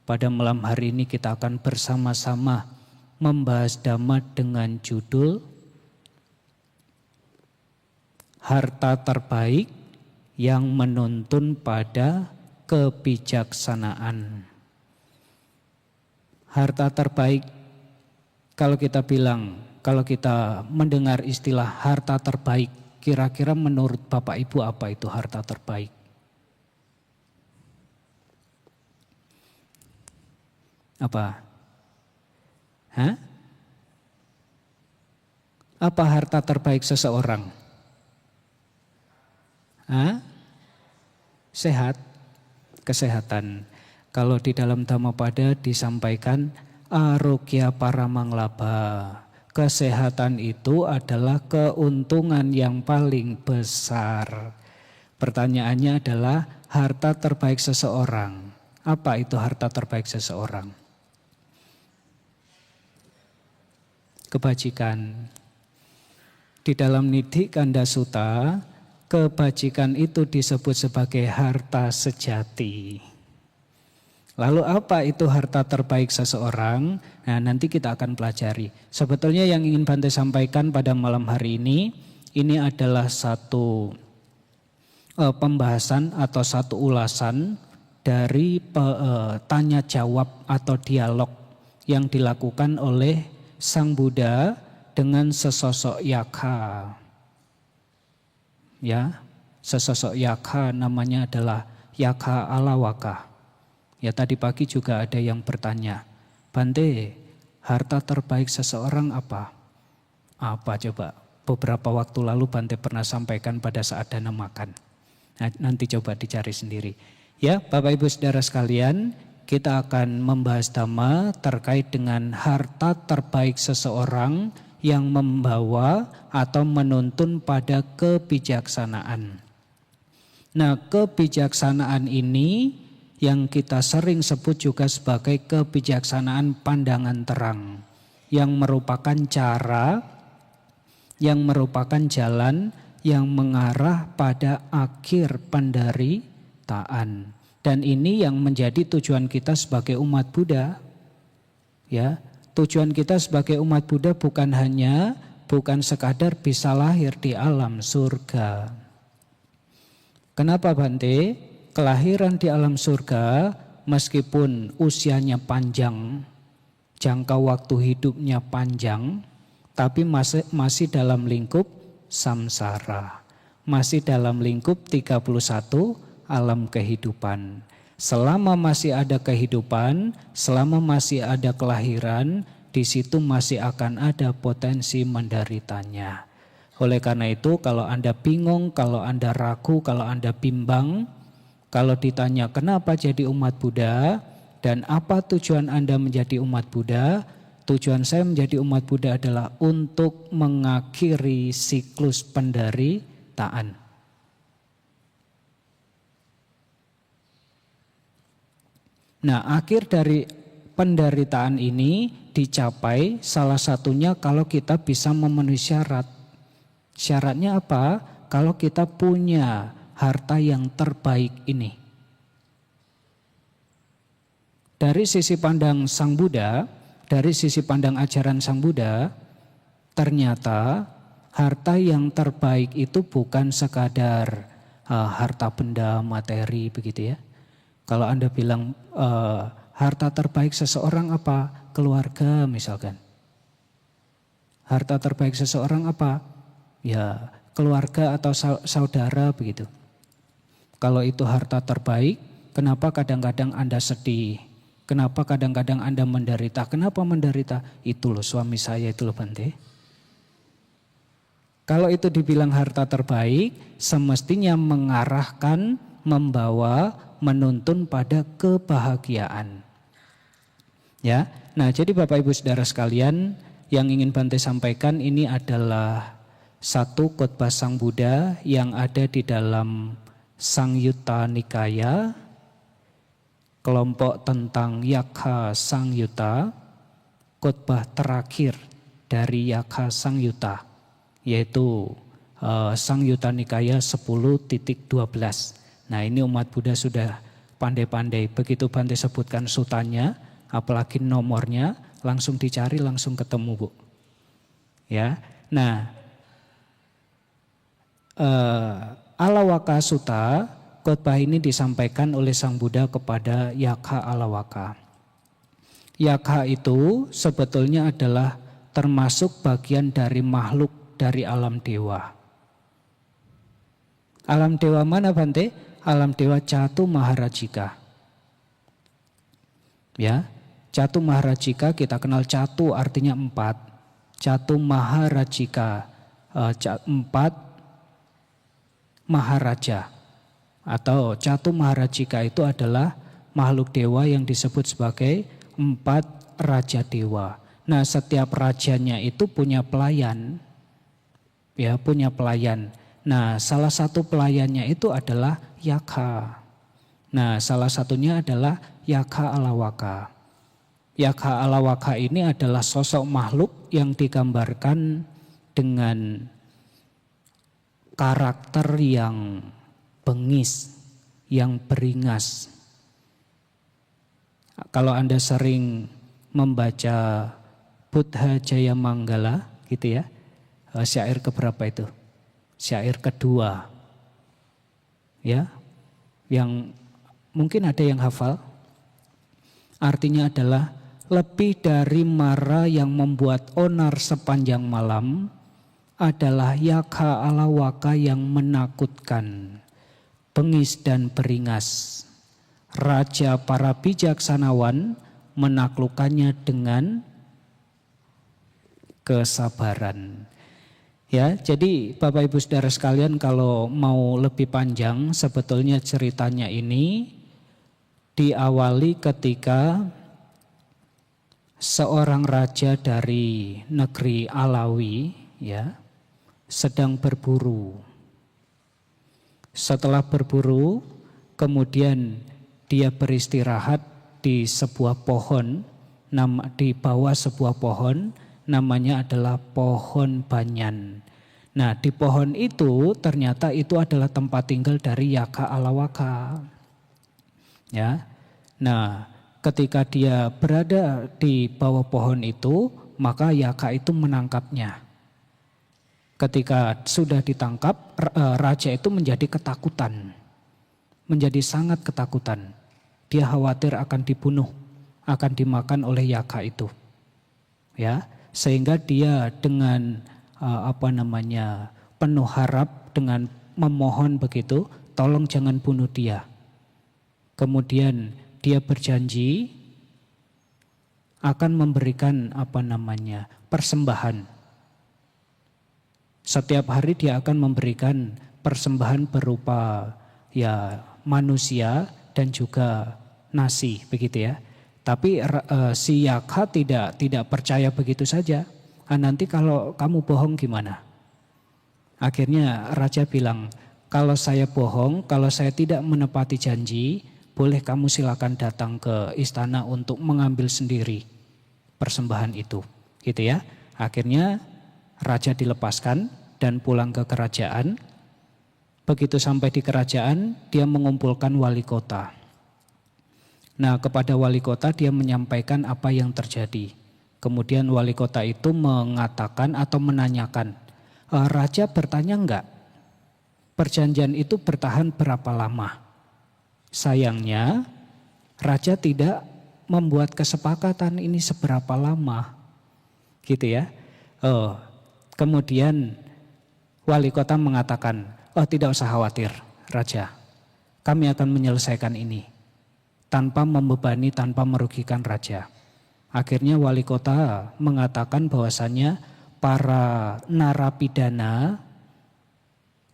Pada malam hari ini kita akan bersama-sama membahas Dhamma dengan judul Harta Terbaik yang Menuntun pada Kebijaksanaan. Harta terbaik, kalau kita mendengar istilah harta terbaik, kira-kira menurut Bapak Ibu apa itu harta terbaik? Apa? Apa harta terbaik seseorang? Sehat, kesehatan. Kalau di dalam Dhammapada disampaikan arogya paramanglaba. Kesehatan itu adalah keuntungan yang paling besar. Pertanyaannya adalah harta terbaik seseorang. Apa itu harta terbaik seseorang? Kebajikan. Di dalam Nidhi Kanda Sutta, kebajikan itu disebut sebagai harta sejati. Lalu apa itu harta terbaik seseorang? Nah, nanti kita akan pelajari. Sebetulnya yang ingin Bante sampaikan pada malam hari ini adalah satu pembahasan atau satu ulasan dari tanya jawab atau dialog yang dilakukan oleh Sang Buddha dengan sesosok yakha. Ya, sesosok yakha namanya adalah Yakha Alawaka. Ya, tadi pagi juga ada yang bertanya, Bante, harta terbaik seseorang apa? Apa coba? Beberapa waktu lalu Bante pernah sampaikan pada saat dana makan. Nah, nanti coba dicari sendiri. Ya, Bapak Ibu Saudara sekalian, kita akan membahas Dhamma terkait dengan harta terbaik seseorang yang membawa atau menuntun pada kebijaksanaan. Nah, kebijaksanaan ini yang kita sering sebut juga sebagai kebijaksanaan pandangan terang, yang merupakan cara, yang merupakan jalan yang mengarah pada akhir penderitaan. Dan ini yang menjadi tujuan kita sebagai umat Buddha. Ya, tujuan kita sebagai umat Buddha bukan sekadar bisa lahir di alam surga. Kenapa Bante? Kelahiran di alam surga meskipun usianya panjang, jangka waktu hidupnya panjang, tapi masih dalam lingkup samsara. Masih dalam lingkup 31 alam kehidupan. Selama masih ada kehidupan, selama masih ada kelahiran, di situ masih akan ada potensi menderitanya. Oleh karena itu, kalau Anda bingung, kalau Anda ragu, kalau Anda bimbang, kalau ditanya kenapa jadi umat Buddha dan apa tujuan Anda menjadi umat Buddha, tujuan saya menjadi umat Buddha adalah untuk mengakhiri siklus penderitaan. Nah, akhir dari penderitaan ini dicapai salah satunya kalau kita bisa memenuhi syarat. Syaratnya apa? Kalau kita punya harta yang terbaik ini. Dari sisi pandang Sang Buddha, dari sisi pandang ajaran Sang Buddha, ternyata harta yang terbaik itu bukan sekadar harta benda materi begitu ya. Kalau Anda bilang harta terbaik seseorang apa? Keluarga misalkan. Harta terbaik seseorang apa? Ya, keluarga atau saudara begitu. Kalau itu harta terbaik, kenapa kadang-kadang Anda sedih? Kenapa kadang-kadang Anda menderita? Kenapa menderita? Itu loh suami saya itu loh Bante. Kalau itu dibilang harta terbaik, semestinya mengarahkan, membawa, menuntun pada kebahagiaan. Ya. Nah, jadi Bapak Ibu Saudara sekalian, yang ingin Bante sampaikan ini adalah satu khotbah Sang Buddha yang ada di dalam Sangyutta Nikaya, kelompok tentang Yakha Sangyutta, khotbah terakhir dari Yakha Sangyutta, yaitu Sangyutta Nikaya 10.12. Nah, ini umat Buddha sudah pandai-pandai. Begitu Bante sebutkan sutanya, apalagi nomornya, langsung dicari, langsung ketemu, Bu. Ya, nah, Alawaka Sutta, khotbah ini disampaikan oleh Sang Buddha kepada Yakha Alawaka. Yakha itu sebetulnya adalah termasuk bagian dari makhluk dari alam dewa. Alam dewa mana, Bante? Alam dewa Catu Maharajika. Ya, Catu Maharajika kita kenal Catu artinya 4. Catu Maharajika 4 Maharaja. Atau Catu Maharajika itu adalah makhluk dewa yang disebut sebagai 4 raja dewa. Nah, setiap rajanya itu punya pelayan. Ya, punya pelayan. Nah, salah satu pelayannya itu adalah Yakha. Nah, salah satunya adalah Yakha Alawaka. Yakha Alawaka ini adalah sosok makhluk yang digambarkan dengan karakter yang bengis, yang beringas. Kalau Anda sering membaca Buddha Jaya Manggala gitu ya, syair keberapa itu? Syair kedua, ya, yang mungkin ada yang hafal. Artinya adalah lebih dari mara yang membuat onar sepanjang malam adalah Yakha Alawaka yang menakutkan, bengis dan beringas. Raja para bijaksanawan menaklukkannya dengan kesabaran. Ya, jadi Bapak Ibu Saudara sekalian, kalau mau lebih panjang sebetulnya ceritanya ini diawali ketika seorang raja dari negeri Alawi ya sedang berburu. Setelah berburu, kemudian dia beristirahat di sebuah pohon, di bawah sebuah pohon, namanya adalah pohon banyan. Nah, di pohon itu ternyata itu adalah tempat tinggal dari Yakha Alawaka. Ya. Nah, ketika dia berada di bawah pohon itu, maka Yakha itu menangkapnya. Ketika sudah ditangkap, raja itu menjadi ketakutan. Menjadi sangat ketakutan. Dia khawatir akan dibunuh, akan dimakan oleh Yakha itu. Ya. Sehingga dia dengan penuh harap, dengan memohon begitu, tolong jangan bunuh dia. Kemudian dia berjanji akan memberikan persembahan. Setiap hari dia akan memberikan persembahan berupa ya manusia dan juga nasi, begitu ya. Tapi si Yakha tidak percaya begitu saja. Nanti kalau kamu bohong gimana? Akhirnya raja bilang, kalau saya bohong, kalau saya tidak menepati janji, boleh kamu silakan datang ke istana untuk mengambil sendiri persembahan itu. Gitu ya. Akhirnya raja dilepaskan dan pulang ke kerajaan. Begitu sampai di kerajaan, dia mengumpulkan wali kota. Nah, kepada wali kota dia menyampaikan apa yang terjadi. Kemudian wali kota itu mengatakan atau menanyakan, raja bertanya enggak, perjanjian itu bertahan berapa lama? Sayangnya, raja tidak membuat kesepakatan ini seberapa lama. Gitu ya. Kemudian wali kota mengatakan, tidak usah khawatir, raja. Kami akan menyelesaikan ini tanpa membebani, tanpa merugikan raja. Akhirnya wali kota mengatakan bahwasannya para narapidana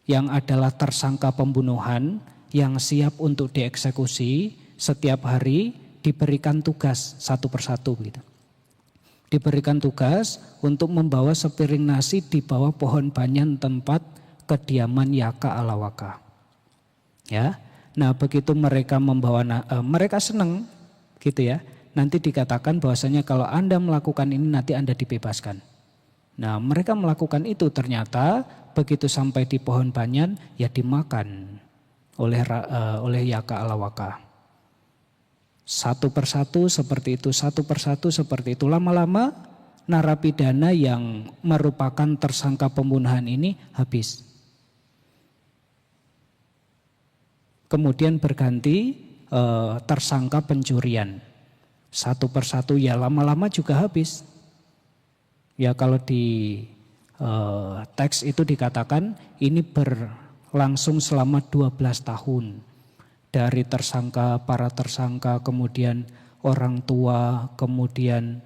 yang adalah tersangka pembunuhan yang siap untuk dieksekusi setiap hari diberikan tugas satu persatu gitu. Diberikan tugas untuk membawa sepiring nasi di bawah pohon banyan tempat kediaman Yakha Alawaka. Ya. Nah, begitu mereka membawa, mereka senang gitu ya. Nanti dikatakan bahwasanya kalau Anda melakukan ini nanti Anda dibebaskan. Nah, mereka melakukan itu, ternyata begitu sampai di pohon banyan ya dimakan oleh Yakha Alawaka. Satu persatu seperti itu, satu persatu seperti itu. Lama-lama narapidana yang merupakan tersangka pembunuhan ini habis. Kemudian berganti tersangka pencurian. Satu persatu ya lama-lama juga habis. Ya kalau di teks itu dikatakan ini berlangsung selama 12 tahun. Dari tersangka, para tersangka, kemudian orang tua, kemudian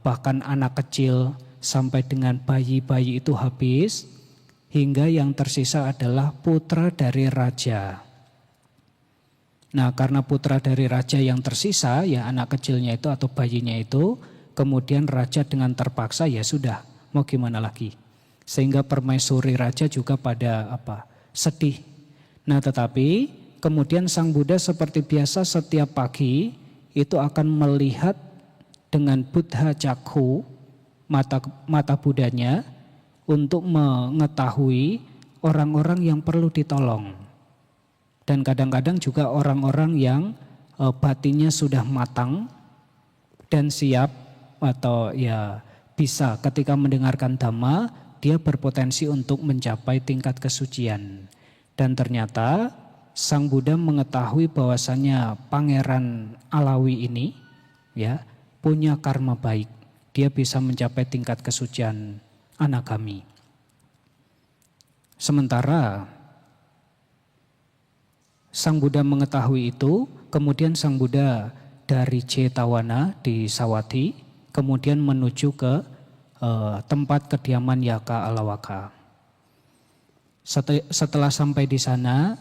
bahkan anak kecil sampai dengan bayi-bayi itu habis. Hingga yang tersisa adalah putra dari raja. Nah karena putra dari raja yang tersisa ya anak kecilnya itu atau bayinya itu, kemudian raja dengan terpaksa ya sudah mau gimana lagi. Sehingga permaisuri raja juga pada sedih. Nah tetapi kemudian Sang Buddha seperti biasa setiap pagi itu akan melihat dengan Buddha Cakhu, mata Budanya, untuk mengetahui orang-orang yang perlu ditolong. Dan kadang-kadang juga orang-orang yang batinnya sudah matang dan siap atau ya bisa ketika mendengarkan Dhamma, dia berpotensi untuk mencapai tingkat kesucian. Dan ternyata Sang Buddha mengetahui bahwasannya Pangeran Alawi ini ya punya karma baik. Dia bisa mencapai tingkat kesucian Anagami. Sementara Sang Buddha mengetahui itu, kemudian Sang Buddha dari Jetawana di Sawati, kemudian menuju ke tempat kediaman Yaka Alawaka. Setelah sampai di sana,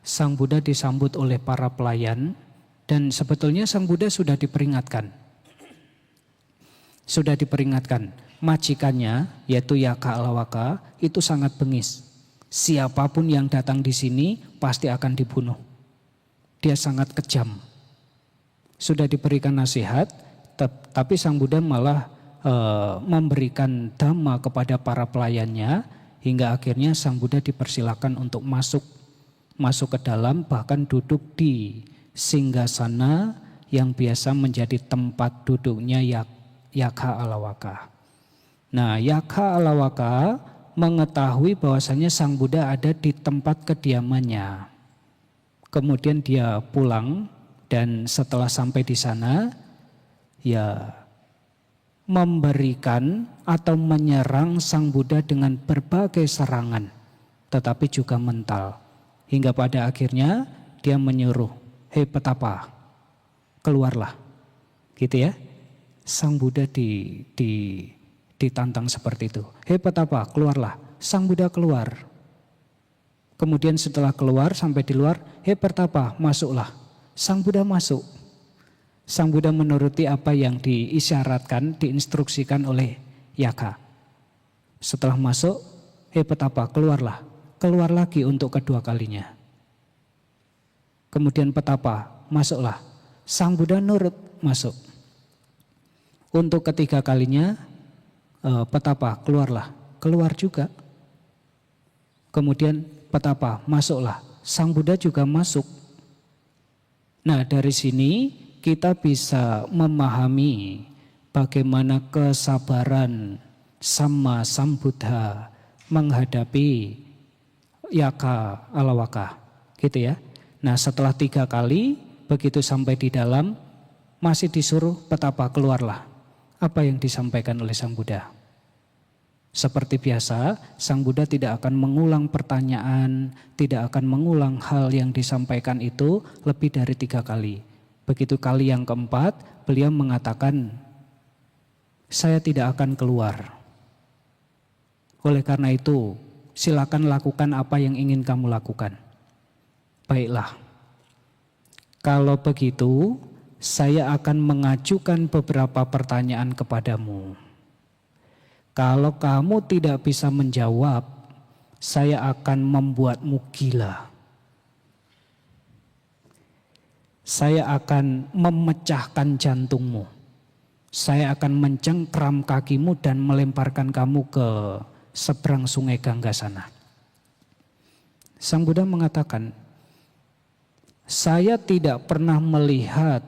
Sang Buddha disambut oleh para pelayan dan sebetulnya Sang Buddha sudah diperingatkan. Majikannya yaitu Yaka Alawaka itu sangat bengis. Siapapun yang datang di sini pasti akan dibunuh. Dia sangat kejam. Sudah diberikan nasihat, tapi Sang Buddha malah memberikan dhamma kepada para pelayannya hingga akhirnya Sang Buddha dipersilakan untuk masuk ke dalam, bahkan duduk di singgasana yang biasa menjadi tempat duduknya Yaka Alawaka. Nah, Yaka Alawaka mengetahui bahwasannya Sang Buddha ada di tempat kediamannya. Kemudian dia pulang dan setelah sampai di sana, ya memberikan atau menyerang Sang Buddha dengan berbagai serangan, tetapi juga mental. Hingga pada akhirnya dia menyuruh, "Hei petapa, keluarlah." Gitu ya. Sang Buddha ditantang seperti itu. "Hei petapa, keluarlah." Sang Buddha keluar. Kemudian setelah keluar sampai di luar, "Hei petapa, masuklah." Sang Buddha masuk. Sang Buddha menuruti apa yang diisyaratkan, diinstruksikan oleh Yaka. Setelah masuk, "Hei petapa, keluarlah." Keluar lagi untuk kedua kalinya. Kemudian petapa, masuklah. Sang Buddha nurut masuk. Untuk ketiga kalinya, petapa, keluarlah. Keluar juga. Kemudian petapa, masuklah. Sang Buddha juga masuk. Nah, dari sini kita bisa memahami bagaimana kesabaran Samma Sambuddha menghadapi Yaka Alawaka, gitu ya. Nah, setelah 3 kali, begitu sampai di dalam, masih disuruh petapa, keluarlah. Apa yang disampaikan oleh Sang Buddha? Seperti biasa, Sang Buddha tidak akan mengulang pertanyaan, tidak akan mengulang hal yang disampaikan itu lebih dari 3 kali. Begitu kali yang keempat, beliau mengatakan, "Saya tidak akan keluar. Oleh karena itu, silakan lakukan apa yang ingin kamu lakukan." Baiklah, kalau begitu, saya akan mengajukan beberapa pertanyaan kepadamu. Kalau kamu tidak bisa menjawab, saya akan membuatmu gila. Saya akan memecahkan jantungmu. Saya akan mencengkram kakimu dan melemparkan kamu ke seberang sungai Gangga sana. Sang Buddha mengatakan, saya tidak pernah melihat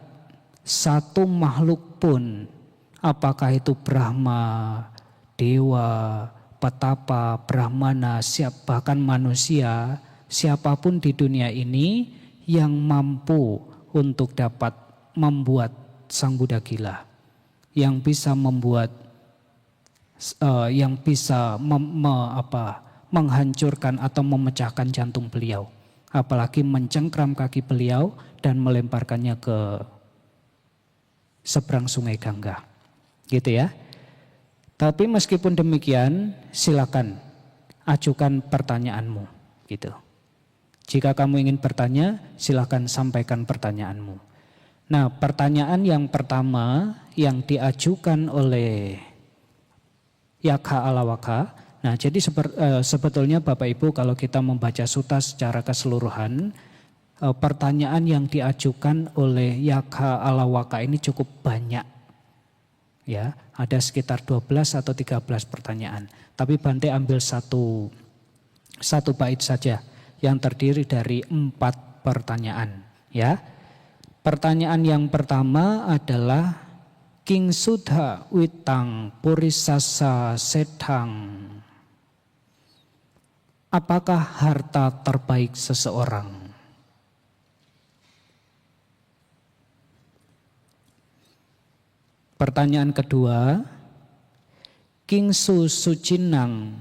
satu makhluk pun, apakah itu Brahma, dewa, petapa, brahmana, bahkan manusia, siapapun di dunia ini yang mampu untuk dapat membuat Sang Buddha gila, yang bisa membuat, yang bisa menghancurkan atau memecahkan jantung beliau, apalagi mencengkram kaki beliau dan melemparkannya ke seberang sungai Gangga, gitu ya. Tapi meskipun demikian, silakan ajukan pertanyaanmu, gitu. Jika kamu ingin bertanya, silakan sampaikan pertanyaanmu. Nah, pertanyaan yang pertama yang diajukan oleh Yakha Alawaka. Nah, jadi sebetulnya Bapak Ibu kalau kita membaca sutta secara keseluruhan, pertanyaan yang diajukan oleh Yakha Alawaka ini cukup banyak. Ya, ada sekitar 12 atau 13 pertanyaan. Tapi Bante ambil satu bait saja yang terdiri dari 4 pertanyaan. Ya, pertanyaan yang pertama adalah King Sudha Witang Purisasa Sedang. Apakah harta terbaik seseorang? Pertanyaan kedua, Kingsu Sucinang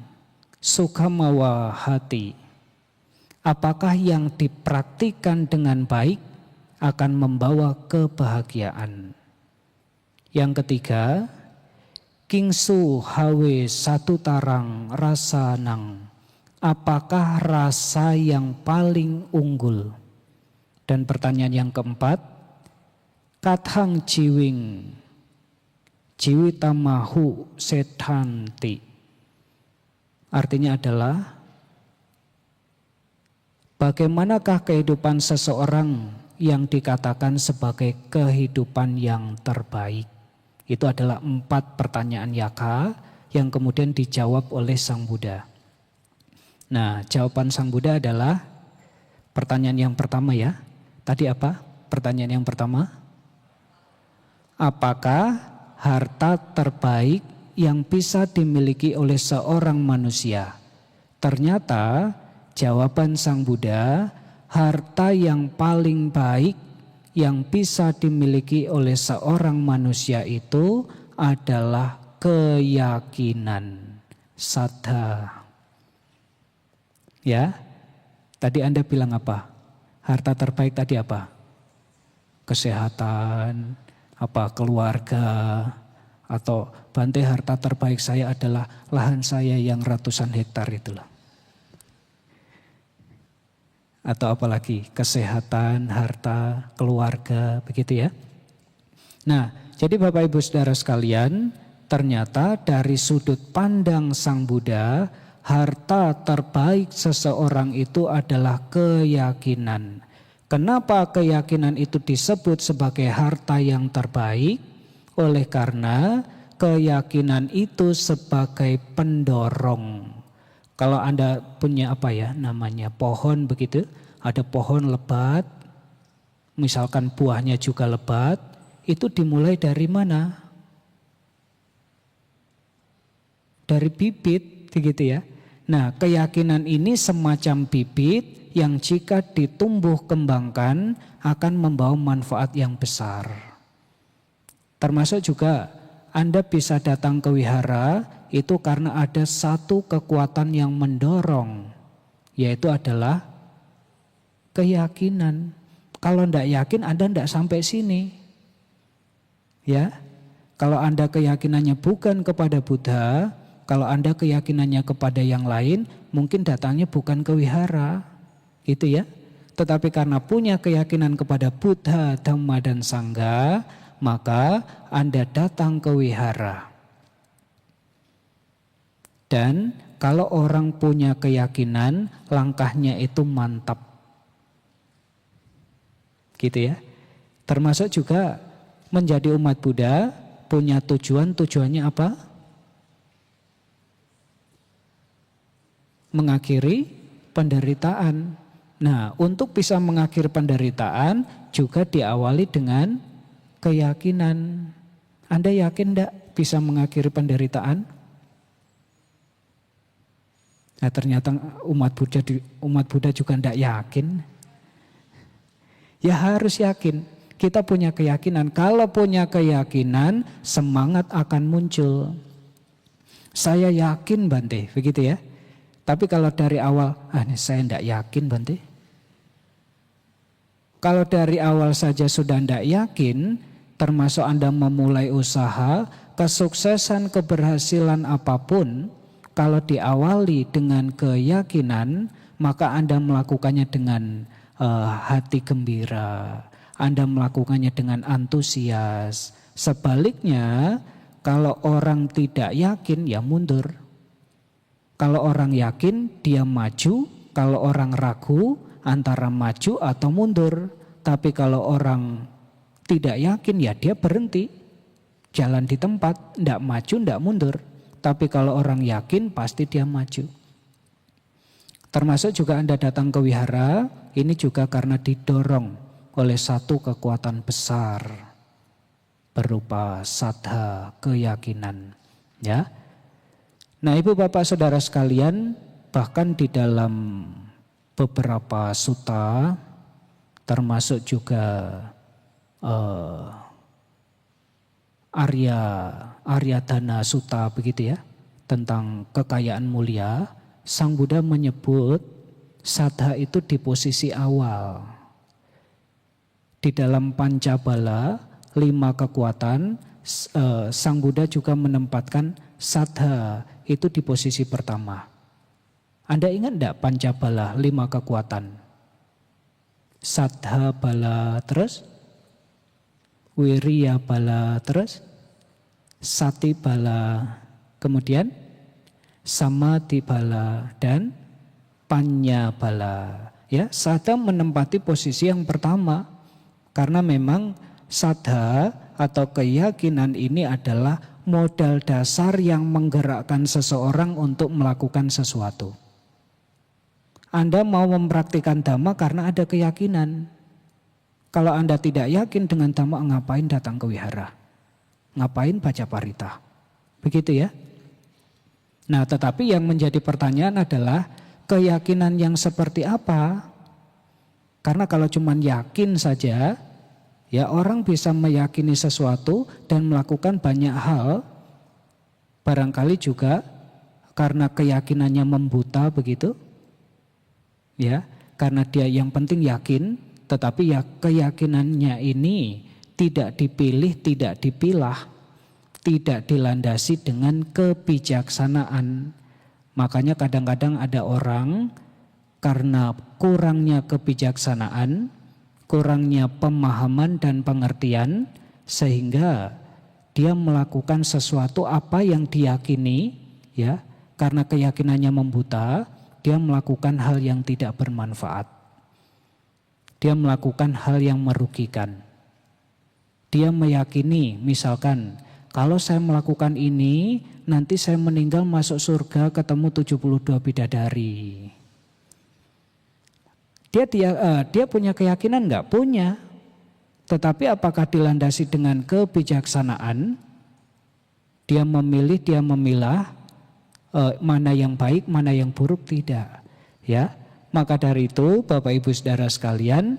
Sukamawa Hati. Apakah yang dipraktikkan dengan baik akan membawa kebahagiaan? Yang ketiga, Kingsu Hawe Satu Tarang Rasa Nang. Apakah rasa yang paling unggul? Dan pertanyaan yang keempat, Kathang Jiwing Jiwitamahu Setanti. Artinya adalah bagaimanakah kehidupan seseorang yang dikatakan sebagai kehidupan yang terbaik? Itu adalah 4 pertanyaan Yakha yang kemudian dijawab oleh Sang Buddha. Nah, jawaban Sang Buddha adalah pertanyaan yang pertama ya. Tadi apa? Pertanyaan yang pertama, apakah harta terbaik yang bisa dimiliki oleh seorang manusia? Ternyata jawaban Sang Buddha, harta yang paling baik yang bisa dimiliki oleh seorang manusia itu adalah keyakinan, saddha. Ya, tadi Anda bilang apa? Harta terbaik tadi apa? Kesehatan, keluarga, atau Bante harta terbaik saya adalah lahan saya yang ratusan hektar itulah. Atau apalagi kesehatan, harta, keluarga, begitu ya. Nah, jadi Bapak Ibu Saudara sekalian, ternyata dari sudut pandang Sang Buddha, harta terbaik seseorang itu adalah keyakinan. Kenapa keyakinan itu disebut sebagai harta yang terbaik? Oleh karena keyakinan itu sebagai pendorong. Kalau Anda punya namanya pohon begitu, ada pohon lebat, misalkan buahnya juga lebat, itu dimulai dari mana? Dari bibit, begitu ya. Nah, keyakinan ini semacam bibit yang jika ditumbuh kembangkan akan membawa manfaat yang besar. Termasuk juga Anda bisa datang ke wihara itu karena ada satu kekuatan yang mendorong, yaitu adalah keyakinan. Kalau tidak yakin Anda tidak sampai sini. Ya, kalau Anda keyakinannya bukan kepada Buddha, kalau Anda keyakinannya kepada yang lain, mungkin datangnya bukan ke wihara. Gitu ya. Tetapi karena punya keyakinan kepada Buddha, Dhamma dan Sangha, maka Anda datang ke wihara. Dan kalau orang punya keyakinan, langkahnya itu mantap. Gitu ya. Termasuk juga menjadi umat Buddha punya tujuannya apa? Mengakhiri penderitaan. Nah, untuk bisa mengakhiri penderitaan juga diawali dengan keyakinan. Anda yakin enggak bisa mengakhiri penderitaan? Nah, ternyata umat Buddha juga enggak yakin. Ya harus yakin. Kita punya keyakinan. Kalau punya keyakinan, semangat akan muncul. Saya yakin Bante, begitu ya. Tapi kalau dari awal, saya enggak yakin Bante. Kalau dari awal saja sudah enggak yakin, termasuk Anda memulai usaha, kesuksesan, keberhasilan apapun, kalau diawali dengan keyakinan, maka Anda melakukannya dengan hati gembira. Anda melakukannya dengan antusias. Sebaliknya, kalau orang tidak yakin, ya mundur. Kalau orang yakin, dia maju. Kalau orang ragu, antara maju atau mundur. Tapi kalau orang tidak yakin, ya dia berhenti. Jalan di tempat, tidak maju, tidak mundur. Tapi kalau orang yakin, pasti dia maju. Termasuk juga Anda datang ke wihara, ini juga karena didorong oleh satu kekuatan besar berupa saddha, keyakinan. Ya. Nah, Ibu Bapak Saudara sekalian, bahkan di dalam beberapa sutta, termasuk juga Aryadhana Sutta begitu ya, tentang kekayaan mulia, Sang Buddha menyebut saddha itu di posisi awal. Di dalam Pancabala, 5 kekuatan, Sang Buddha juga menempatkan saddha itu di posisi pertama. Anda ingat enggak Pancabala, 5 kekuatan? Saddha bala, terus Wiriya bala, terus Sati bala, kemudian Samadhi bala, dan Panya bala. Ya, saddha menempati posisi yang pertama karena memang saddha atau keyakinan ini adalah modal dasar yang menggerakkan seseorang untuk melakukan sesuatu. Anda mau mempraktikkan Dhamma karena ada keyakinan. Kalau Anda tidak yakin dengan Dhamma, ngapain datang ke wihara? Ngapain baca parita? Begitu ya. Nah, tetapi yang menjadi pertanyaan adalah keyakinan yang seperti apa? Karena kalau cuma yakin saja, ya orang bisa meyakini sesuatu dan melakukan banyak hal, barangkali juga karena keyakinannya membuta begitu. Ya, karena dia yang penting yakin, tetapi ya keyakinannya ini tidak dipilih, tidak dipilah, tidak dilandasi dengan kebijaksanaan. Makanya kadang-kadang ada orang karena kurangnya kebijaksanaan, kurangnya pemahaman dan pengertian, sehingga dia melakukan sesuatu apa yang diyakini, ya, karena keyakinannya membuta, dia melakukan hal yang tidak bermanfaat. Dia melakukan hal yang merugikan. Dia meyakini, misalkan, kalau saya melakukan ini, nanti saya meninggal masuk surga ketemu 72 bidadari. Dia punya keyakinan? Enggak punya. Tetapi apakah dilandasi dengan kebijaksanaan? Dia memilih, dia memilah mana yang baik, mana yang buruk, tidak. Ya, maka dari itu Bapak Ibu Saudara sekalian,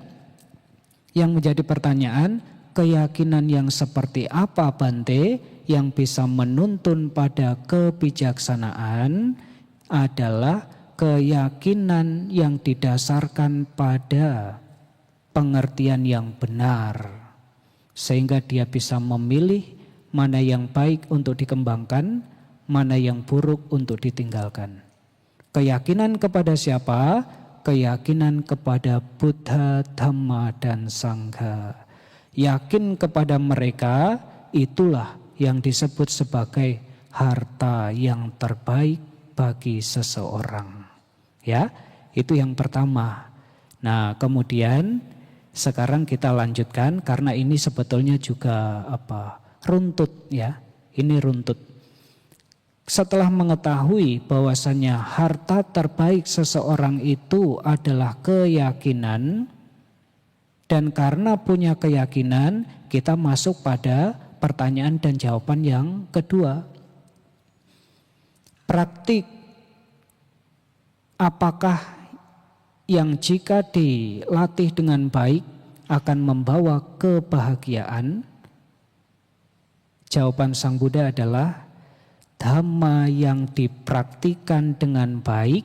yang menjadi pertanyaan, keyakinan yang seperti apa Bante yang bisa menuntun pada kebijaksanaan adalah keyakinan yang didasarkan pada pengertian yang benar, sehingga dia bisa memilih mana yang baik untuk dikembangkan, mana yang buruk untuk ditinggalkan. Keyakinan kepada siapa? Keyakinan kepada Buddha, Dhamma, dan Sangha. Yakin kepada mereka, itulah yang disebut sebagai harta yang terbaik bagi seseorang. Ya, itu yang pertama. Nah, kemudian sekarang kita lanjutkan karena ini sebetulnya juga runtut ya. Ini runtut. setelah mengetahui bahwasannya harta terbaik seseorang itu adalah keyakinan, dan karena punya keyakinan kita masuk pada pertanyaan dan jawaban yang kedua. Praktik apakah yang jika dilatih dengan baik akan membawa kebahagiaan? Jawaban Sang Buddha adalah dhamma yang dipraktikan dengan baik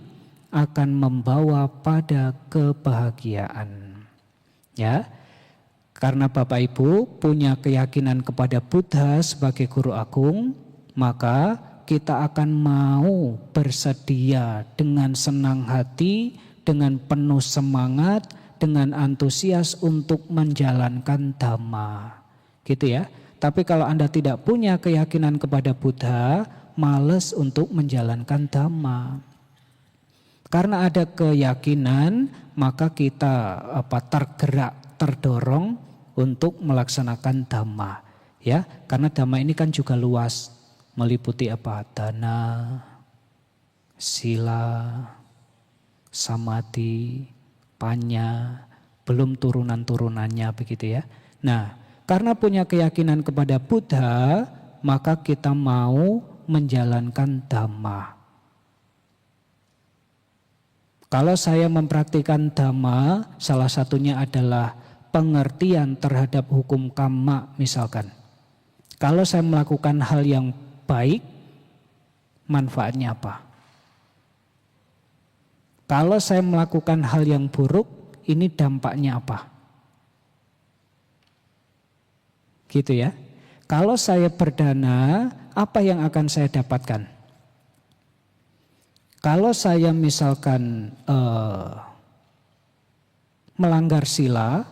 akan membawa pada kebahagiaan. Ya, karena Bapak Ibu punya keyakinan kepada Buddha sebagai guru agung, maka kita akan mau bersedia dengan senang hati, dengan penuh semangat, dengan antusias untuk menjalankan dhamma. Gitu ya. Tapi kalau Anda tidak punya keyakinan kepada Buddha, malas untuk menjalankan dhamma. Karena ada keyakinan, maka kita tergerak, terdorong untuk melaksanakan dhamma. Ya, karena dhamma ini kan juga luas, meliputi dana, sila, samadhi, panya, belum turunan-turunannya begitu ya. Nah, karena punya keyakinan kepada Buddha, maka kita mau menjalankan dhamma. Kalau saya mempraktikkan dhamma, salah satunya adalah pengertian terhadap hukum kamma misalkan. Kalau saya melakukan hal yang baik, manfaatnya apa? Kalau saya melakukan hal yang buruk, ini dampaknya apa? Gitu ya. Kalau saya berdana, apa yang akan saya dapatkan? Kalau saya misalkan melanggar sila,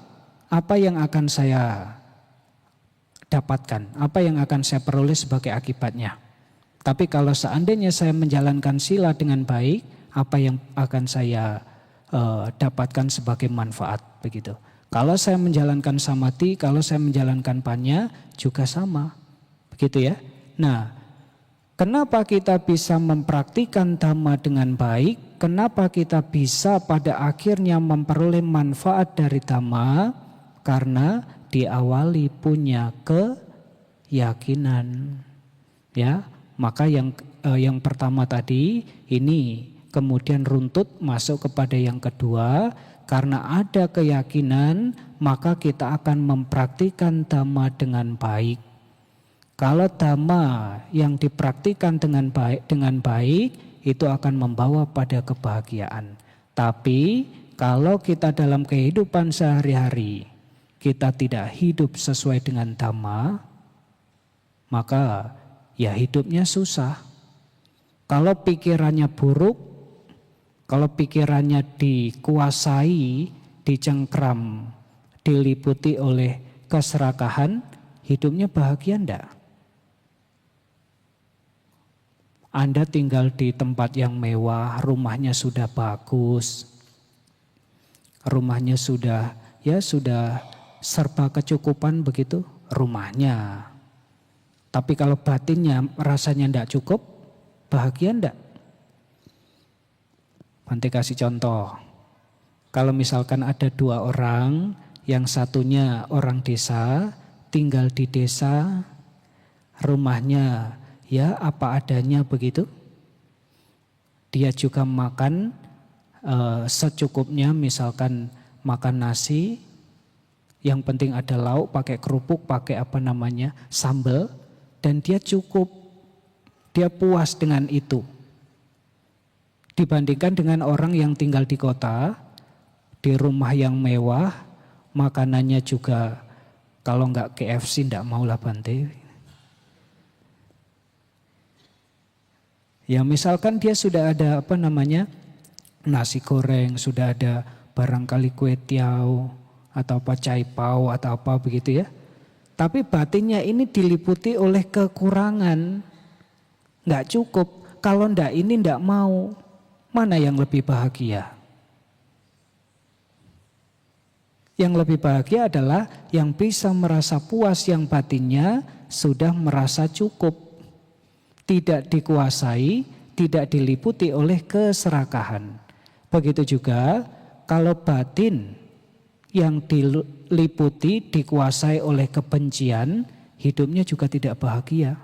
apa yang akan saya dapatkan? Apa yang akan saya peroleh sebagai akibatnya? Tapi kalau seandainya saya menjalankan sila dengan baik, apa yang akan saya dapatkan sebagai manfaat begitu? Kalau saya menjalankan samadhi, kalau saya menjalankan panya juga sama. Begitu ya. Nah, kenapa kita bisa mempraktikkan dhamma dengan baik? Kenapa kita bisa pada akhirnya memperoleh manfaat dari dhamma? Karena diawali punya keyakinan. Ya, maka yang pertama tadi ini kemudian runtut masuk kepada yang kedua. Karena ada keyakinan, maka kita akan mempraktikkan dhamma dengan baik. Kalau dhamma yang dipraktikkan dengan baik, itu akan membawa pada kebahagiaan. Tapi kalau kita dalam kehidupan sehari-hari, kita tidak hidup sesuai dengan dhamma, maka ya hidupnya susah. Kalau pikirannya buruk, kalau pikirannya dikuasai, dicengkram, diliputi oleh keserakahan, hidupnya bahagia enggak? Anda tinggal di tempat yang mewah, rumahnya sudah bagus, rumahnya sudah serba kecukupan begitu, rumahnya. Tapi kalau batinnya rasanya enggak cukup, bahagia enggak? Nanti kasih contoh, kalau misalkan ada dua orang, yang satunya orang desa, tinggal di desa, rumahnya ya apa adanya begitu. Dia juga makan secukupnya, misalkan makan nasi, yang penting ada lauk, pakai kerupuk, pakai sambal, dan dia cukup, dia puas dengan itu. Dibandingkan dengan orang yang tinggal di kota, di rumah yang mewah, makanannya juga kalau enggak KFC enggak maulah Bante. Ya misalkan dia sudah ada nasi goreng, sudah ada barangkali kue tiaw atau cai pao atau apa begitu ya. Tapi batinnya ini diliputi oleh kekurangan, enggak cukup. Kalau enggak ini enggak mau. Mana yang lebih bahagia? Yang lebih bahagia adalah yang bisa merasa puas, yang batinnya sudah merasa cukup. tidak dikuasai, tidak diliputi oleh keserakahan. Begitu juga kalau batin yang diliputi, dikuasai oleh kebencian, hidupnya juga tidak bahagia.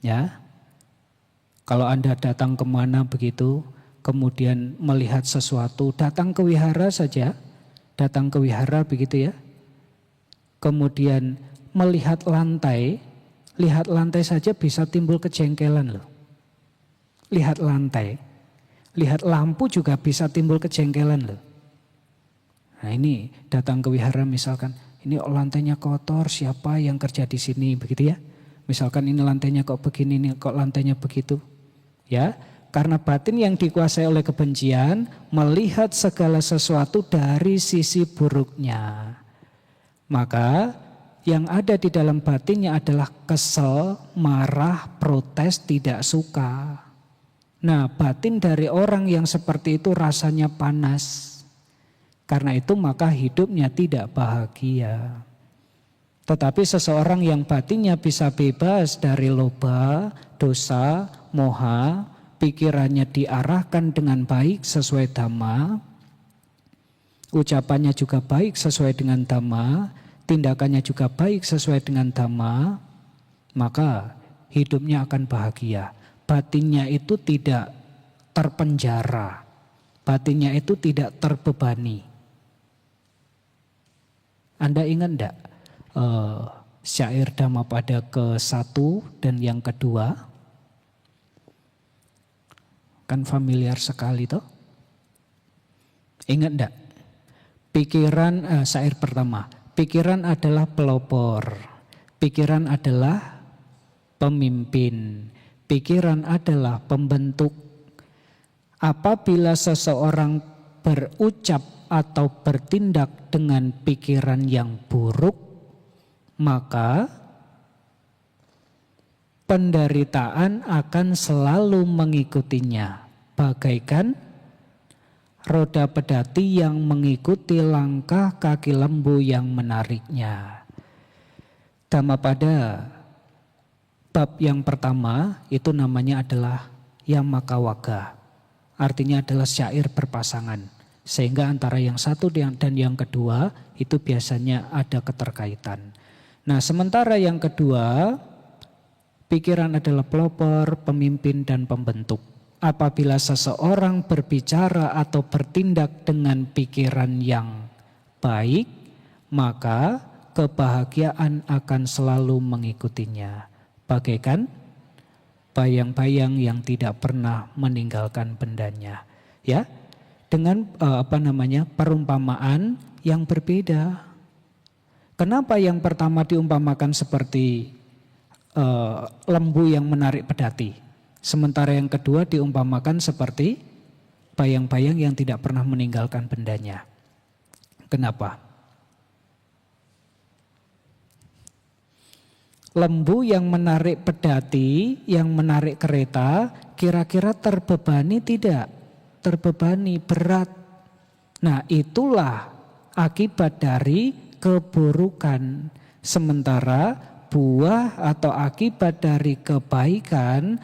Ya, kalau Anda datang kemana begitu, kemudian melihat sesuatu, datang ke wihara saja, datang ke wihara begitu ya, kemudian melihat lantai, lihat lantai saja bisa timbul kejengkelan loh. Lihat lantai, lihat lampu juga bisa timbul kejengkelan loh. Nah ini datang ke wihara misalkan, ini lantainya kotor, siapa yang kerja di sini begitu ya. Misalkan ini lantainya kok begini, ini kok lantainya begitu. Ya, karena batin yang dikuasai oleh kebencian melihat segala sesuatu dari sisi buruknya. Maka yang ada di dalam batinnya adalah kesel, marah, protes, tidak suka. Nah, batin dari orang yang seperti itu rasanya panas. Karena itu maka hidupnya tidak bahagia. Tetapi seseorang yang batinnya bisa bebas dari loba, dosa, moha, pikirannya diarahkan dengan baik sesuai dhamma, ucapannya juga baik sesuai dengan dhamma, tindakannya juga baik sesuai dengan dhamma, maka hidupnya akan bahagia. Batinnya itu tidak terpenjara, batinnya itu tidak terbebani. Anda ingat enggak syair Dhammapada ke-1 dan yang kedua? Kan familiar sekali toh? Ingat enggak? Pikiran, syair pertama, pikiran adalah pelopor, pikiran adalah pemimpin, pikiran adalah pembentuk. Apabila seseorang berucap atau bertindak dengan pikiran yang buruk, maka penderitaan akan selalu mengikutinya, bagaikan roda pedati yang mengikuti langkah kaki lembu yang menariknya. Dhammapada bab yang pertama itu namanya adalah Yamakawagga, artinya adalah syair berpasangan. Sehingga antara yang satu dan yang kedua itu biasanya ada keterkaitan. Nah, sementara yang kedua, pikiran adalah pelopor, pemimpin dan pembentuk. Apabila seseorang berbicara atau bertindak dengan pikiran yang baik, maka kebahagiaan akan selalu mengikutinya. Bagaikan bayang-bayang yang tidak pernah meninggalkan bendanya. Ya, dengan perumpamaan yang berbeda. Kenapa yang pertama diumpamakan seperti lembu yang menarik pedati, sementara yang kedua diumpamakan seperti bayang-bayang yang tidak pernah meninggalkan bendanya? Kenapa? Lembu yang menarik pedati, yang menarik kereta, kira-kira terbebani tidak? Terbebani, berat. Nah, itulah akibat dari keburukan. Sementara buah atau akibat dari kebaikan,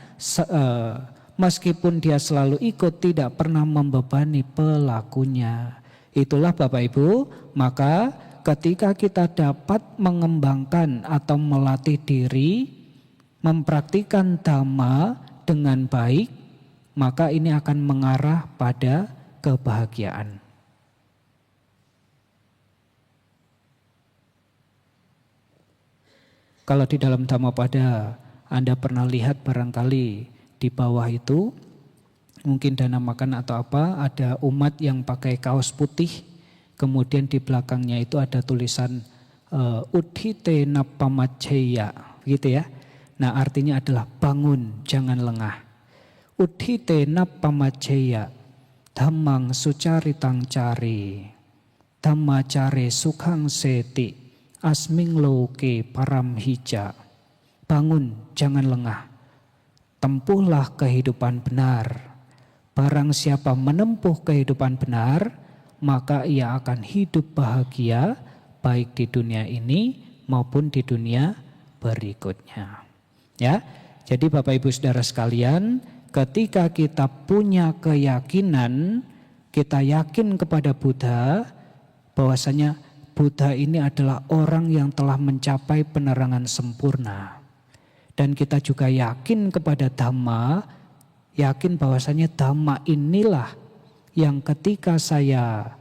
meskipun dia selalu ikut, tidak pernah membebani pelakunya. Itulah Bapak Ibu, maka ketika kita dapat mengembangkan atau melatih diri, mempraktikkan dhamma dengan baik, maka ini akan mengarah pada kebahagiaan. Kalau di dalam Dhammapada Anda pernah lihat barangkali di bawah itu, mungkin dana makan atau apa, ada umat yang pakai kaos putih, kemudian di belakangnya itu ada tulisan Udhite Napamacceya, gitu ya. Nah, artinya adalah bangun, jangan lengah. Udhite Napamacceya, dhammang sucaritang cari, dhammacare sukhang seti, asming loke param hija. Bangun, jangan lengah. Tempuhlah kehidupan benar. Barang siapa menempuh kehidupan benar, maka ia akan hidup bahagia, baik di dunia ini maupun di dunia berikutnya. Ya, Jadi Bapak Ibu Saudara sekalian, ketika kita punya keyakinan, kita yakin kepada Buddha, bahwasanya Buddha ini adalah orang yang telah mencapai penerangan sempurna. Dan kita juga yakin kepada Dhamma, yakin bahwasanya Dhamma inilah yang ketika saya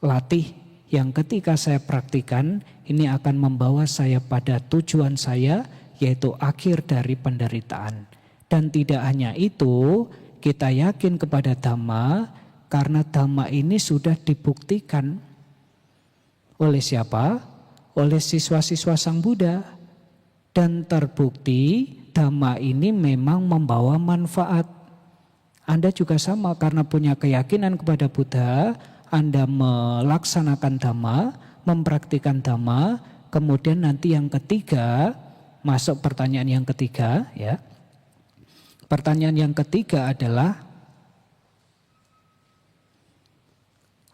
latih, yang ketika saya praktikan, ini akan membawa saya pada tujuan saya, yaitu akhir dari penderitaan. Dan tidak hanya itu, kita yakin kepada Dhamma, karena Dhamma ini sudah dibuktikan oleh siapa? Oleh siswa-siswa Sang Buddha. Dan terbukti Dhamma ini memang membawa manfaat. Anda juga sama, karena punya keyakinan kepada Buddha, Anda melaksanakan Dhamma, mempraktikkan Dhamma, kemudian nanti yang ketiga, masuk pertanyaan yang ketiga ya. Pertanyaan yang ketiga adalah,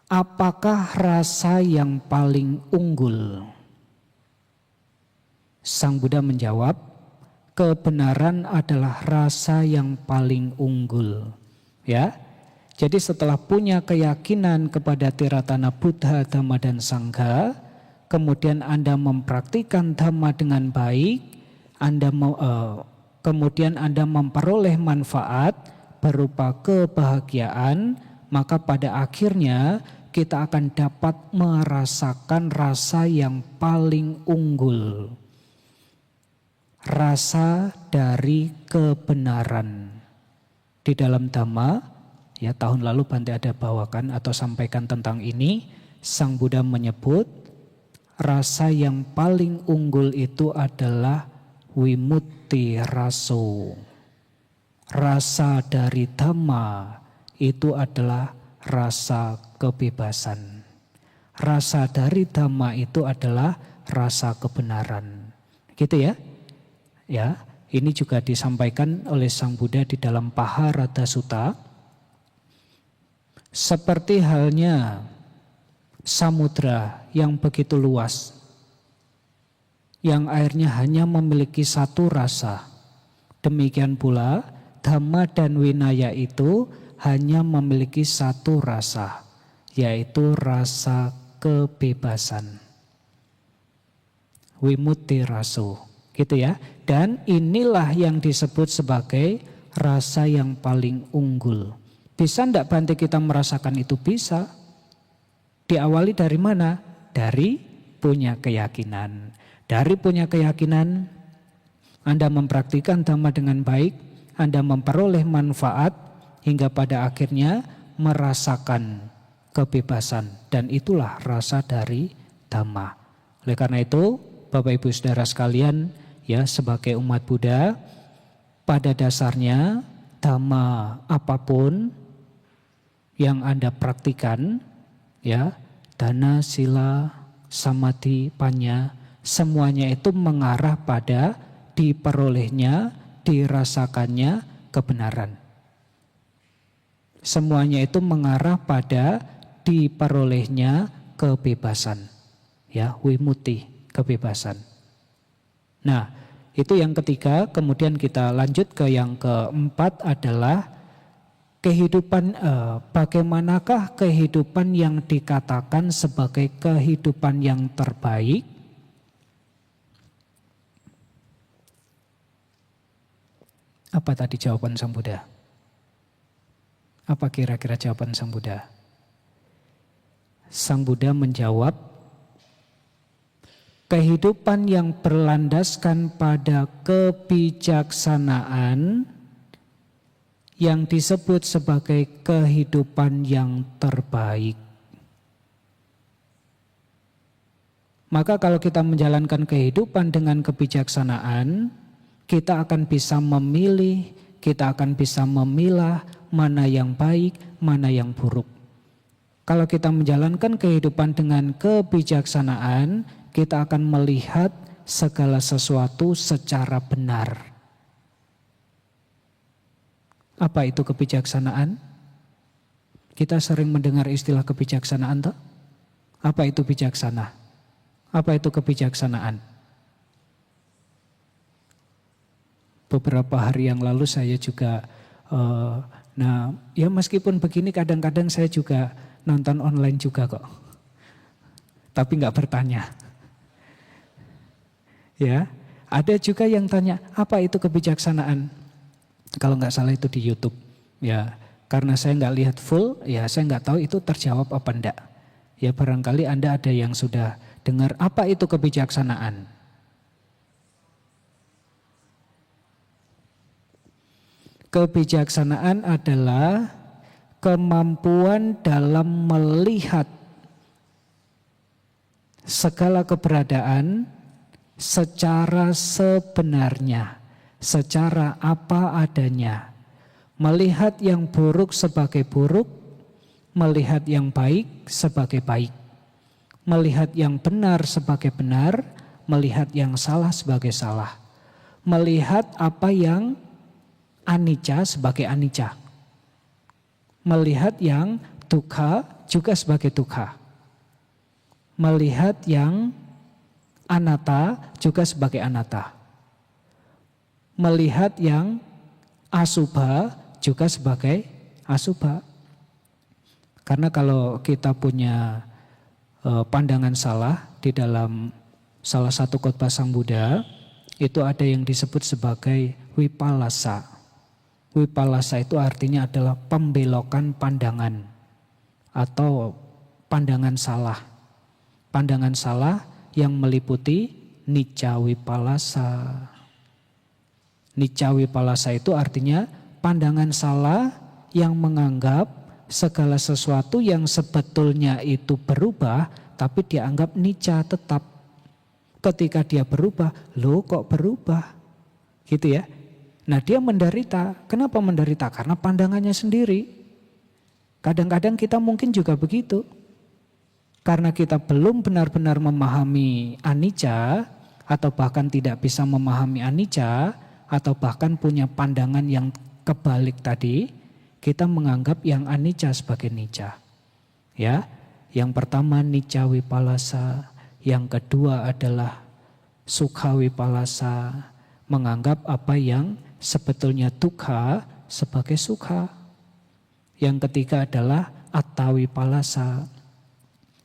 apakah rasa yang paling unggul? Sang Buddha menjawab, kebenaran adalah rasa yang paling unggul. Ya. Jadi setelah punya keyakinan kepada Tiratana Buddha, Dhamma dan Sangha, kemudian Anda mempraktikkan Dhamma dengan baik, kemudian Anda memperoleh manfaat berupa kebahagiaan, maka pada akhirnya kita akan dapat merasakan rasa yang paling unggul. Rasa dari kebenaran. Di dalam Dhamma, ya tahun lalu Bante ada bawakan atau sampaikan tentang ini, Sang Buddha menyebut rasa yang paling unggul itu adalah Vimutti raso. Rasa dari Dhamma itu adalah rasa kebebasan. Rasa dari Dhamma itu adalah rasa kebenaran. Gitu ya. Ya, ini juga disampaikan oleh Sang Buddha di dalam Paharata Sutta. Seperti halnya samudra yang begitu luas, yang airnya hanya memiliki satu rasa. Demikian pula Dhamma dan Vinaya itu hanya memiliki satu rasa, yaitu rasa kebebasan. Vimutti raso, gitu ya. Dan inilah yang disebut sebagai rasa yang paling unggul. Bisa enggak Bante kita merasakan itu? Bisa. Diawali dari mana? Dari punya keyakinan. Dari punya keyakinan, Anda mempraktikkan Dhamma dengan baik, Anda memperoleh manfaat, hingga pada akhirnya merasakan kebebasan. Dan itulah rasa dari Dhamma. Oleh karena itu, Bapak Ibu Saudara sekalian, ya sebagai umat Buddha, pada dasarnya Dhamma apapun yang Anda praktikan, ya, dana, sila, samadhi, panya, semuanya itu mengarah pada diperolehnya, dirasakannya kebenaran. Semuanya itu mengarah pada diperolehnya kebebasan, ya, vimutti, kebebasan. Nah, itu yang ketiga. Kemudian kita lanjut ke yang keempat adalah kehidupan, bagaimanakah kehidupan yang dikatakan sebagai kehidupan yang terbaik? Apa tadi jawaban Sang Buddha? Apa kira-kira jawaban Sang Buddha? Sang Buddha menjawab, kehidupan yang berlandaskan pada kebijaksanaan yang disebut sebagai kehidupan yang terbaik. Maka kalau kita menjalankan kehidupan dengan kebijaksanaan, kita akan bisa memilih, kita akan bisa memilah mana yang baik, mana yang buruk. Kalau kita menjalankan kehidupan dengan kebijaksanaan, kita akan melihat segala sesuatu secara benar. Apa itu kebijaksanaan? Kita sering mendengar istilah kebijaksanaan, toh? Apa itu bijaksana? Apa itu kebijaksanaan? Beberapa hari yang lalu saya juga, nah ya meskipun begini kadang-kadang saya juga nonton online juga kok. Tapi nggak bertanya. Ya, ada juga yang tanya, apa itu kebijaksanaan? Kalau nggak salah itu di YouTube. Ya, karena saya nggak lihat full, ya saya nggak tahu itu terjawab apa enggak. Ya barangkali Anda ada yang sudah dengar apa itu kebijaksanaan. Kebijaksanaan adalah kemampuan dalam melihat segala keberadaan secara sebenarnya, secara apa adanya. Melihat yang buruk sebagai buruk, melihat yang baik sebagai baik. Melihat yang benar sebagai benar, melihat yang salah sebagai salah. Melihat apa yang anicca sebagai anicca. Melihat yang dukkha juga sebagai dukkha. Melihat yang anatta juga sebagai anatta. Melihat yang asubha juga sebagai asubha. Karena kalau kita punya pandangan salah di dalam salah satu khotbah Sang Buddha, itu ada yang disebut sebagai wipallasa. Wipallasa itu artinya adalah pembelokan pandangan atau pandangan salah. Pandangan salah yang meliputi nicca wipallasa. Nicca wipallasa itu artinya pandangan salah yang menganggap segala sesuatu yang sebetulnya itu berubah tapi dianggap nicca tetap. Ketika dia berubah, loh kok berubah? Gitu ya. Nah dia menderita. Kenapa menderita? Karena pandangannya sendiri. Kadang-kadang kita mungkin juga begitu. Karena kita belum benar-benar memahami anicca, atau bahkan tidak bisa memahami anicca, atau bahkan punya pandangan yang kebalik tadi, kita menganggap yang anicca sebagai nicca. Ya, yang pertama nicca wipallasa, yang kedua adalah sukha wipallasa, menganggap apa yang sebetulnya dukkha sebagai sukha. Yang ketiga adalah atta wipallasa,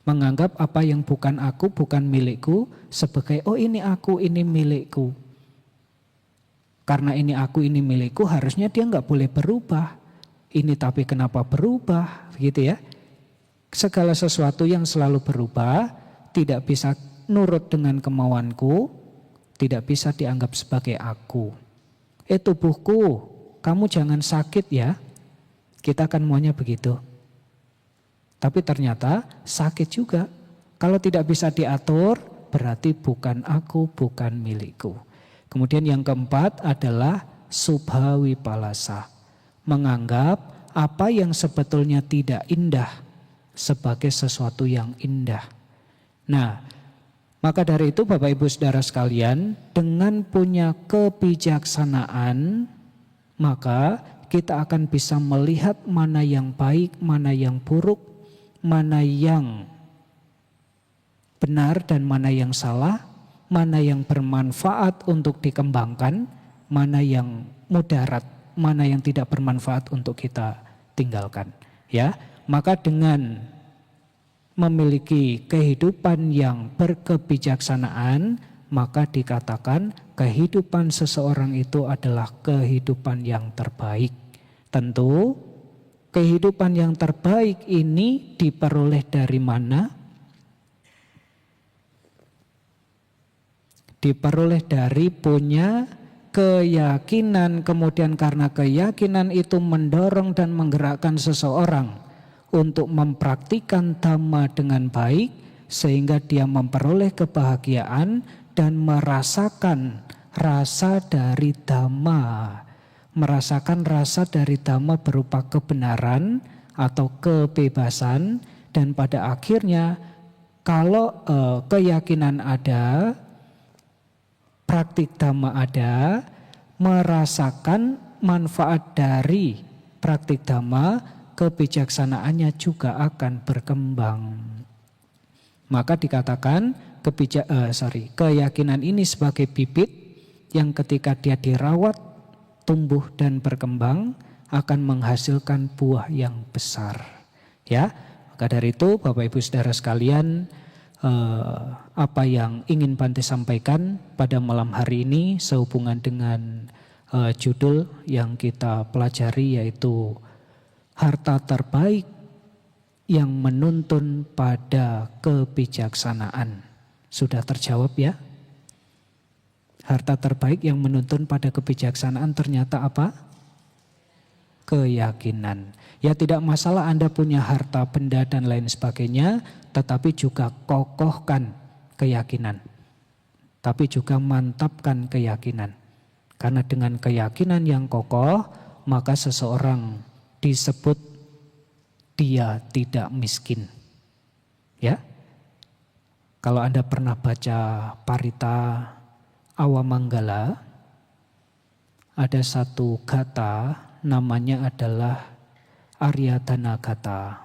menganggap apa yang bukan aku, bukan milikku sebagai oh ini aku, ini milikku. Karena ini aku, ini milikku, harusnya dia nggak boleh berubah. Ini tapi kenapa berubah, gitu ya. Segala sesuatu yang selalu berubah tidak bisa nurut dengan kemauanku, tidak bisa dianggap sebagai aku. Tubuhku, kamu jangan sakit ya. Kita kan maunya begitu. Tapi ternyata sakit juga. Kalau tidak bisa diatur, berarti bukan aku, bukan milikku. Kemudian yang keempat adalah subha wipallasa, menganggap apa yang sebetulnya tidak indah sebagai sesuatu yang indah. Nah, maka dari itu Bapak Ibu Saudara sekalian, dengan punya kebijaksanaan, maka kita akan bisa melihat mana yang baik, mana yang buruk, mana yang benar dan mana yang salah, mana yang bermanfaat untuk dikembangkan, mana yang mudarat, mana yang tidak bermanfaat untuk kita tinggalkan. Ya, maka dengan memiliki kehidupan yang berkebijaksanaan, maka dikatakan kehidupan seseorang itu adalah kehidupan yang terbaik. Tentu kehidupan yang terbaik ini diperoleh dari mana? Diperoleh dari punya keyakinan, kemudian karena keyakinan itu mendorong dan menggerakkan seseorang untuk mempraktikkan dhamma dengan baik, sehingga dia memperoleh kebahagiaan dan merasakan rasa dari dhamma. Merasakan rasa dari dhamma berupa kebenaran atau kebebasan, dan pada akhirnya kalau keyakinan ada, praktik dhamma ada, merasakan manfaat dari praktik dhamma, kebijaksanaannya juga akan berkembang. Maka dikatakan keyakinan ini sebagai bibit yang ketika dia dirawat tumbuh dan berkembang akan menghasilkan buah yang besar. Ya, maka dari itu Bapak Ibu Saudara sekalian, apa yang ingin Bante sampaikan pada malam hari ini sehubungan dengan judul yang kita pelajari, yaitu harta terbaik yang menuntun pada kebijaksanaan. Sudah terjawab ya? Harta terbaik yang menuntun pada kebijaksanaan ternyata apa? Keyakinan. Ya, tidak masalah Anda punya harta benda dan lain sebagainya, tetapi juga kokohkan keyakinan. Tapi juga mantapkan keyakinan. Karena dengan keyakinan yang kokoh, maka seseorang disebut dia tidak miskin. Ya. Kalau Anda pernah baca Parita Awamanggala, ada satu gata namanya adalah Aryadhana gata.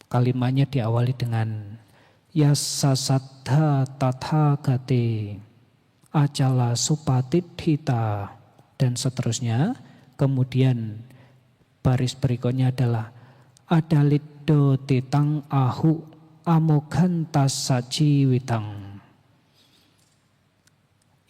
Kalimatnya diawali dengan Yasasaddha tathagate acala supatidhita dan seterusnya. Kemudian baris berikutnya adalah adaliddo titang ahu amogantas sajiwitang.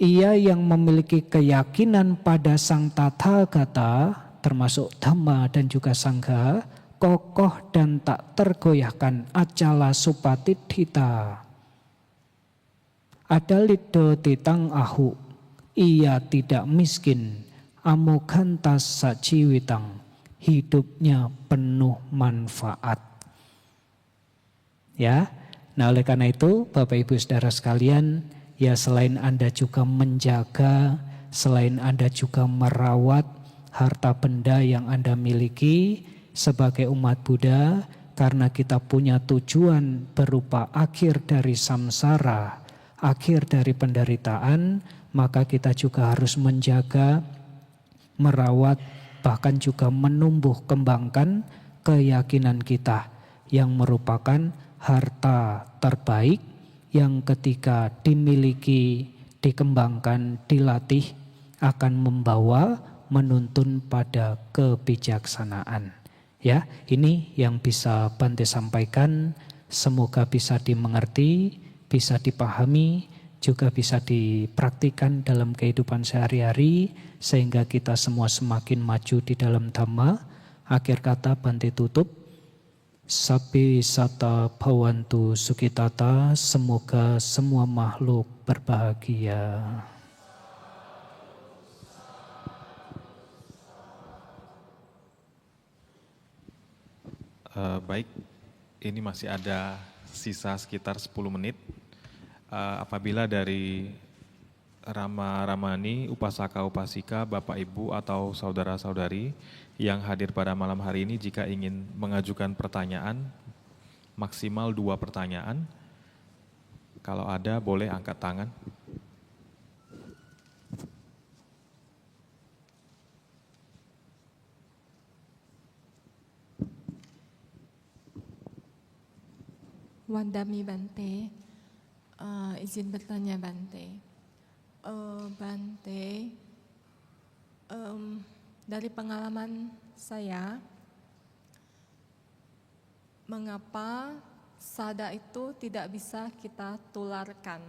Ia yang memiliki keyakinan pada Sang Tathagata, termasuk Dhamma dan juga Sangha, kokoh dan tak tergoyahkan, acala supatidhita. Adaliddo titang ahu, ia tidak miskin, amogantas sajiwitang, hidupnya penuh manfaat. Ya, nah oleh karena itu Bapak Ibu Saudara sekalian, ya selain Anda juga menjaga, selain Anda juga merawat harta benda yang Anda miliki sebagai umat Buddha, karena kita punya tujuan berupa akhir dari samsara, akhir dari penderitaan, maka kita juga harus menjaga, merawat, bahkan juga menumbuh kembangkan keyakinan kita yang merupakan harta terbaik yang ketika dimiliki, dikembangkan, dilatih akan membawa, menuntun pada kebijaksanaan. Ya, ini yang bisa Bante sampaikan, semoga bisa dimengerti, bisa dipahami, juga bisa dipraktikkan dalam kehidupan sehari-hari sehingga kita semua semakin maju di dalam Dhamma. Akhir kata Bante tutup. Sapi sata bhawantu sukitata, semoga semua makhluk berbahagia. Baik, ini masih ada sisa sekitar 10 menit. Apabila dari Rama Ramani, Upasaka Upasika, Bapak Ibu atau saudara-saudari yang hadir pada malam hari ini, jika ingin mengajukan pertanyaan, maksimal 2 pertanyaan. Kalau ada boleh angkat tangan. Wandami Bante, izin bertanya Bante. Bante, dari pengalaman saya, mengapa sada itu tidak bisa kita tularkan?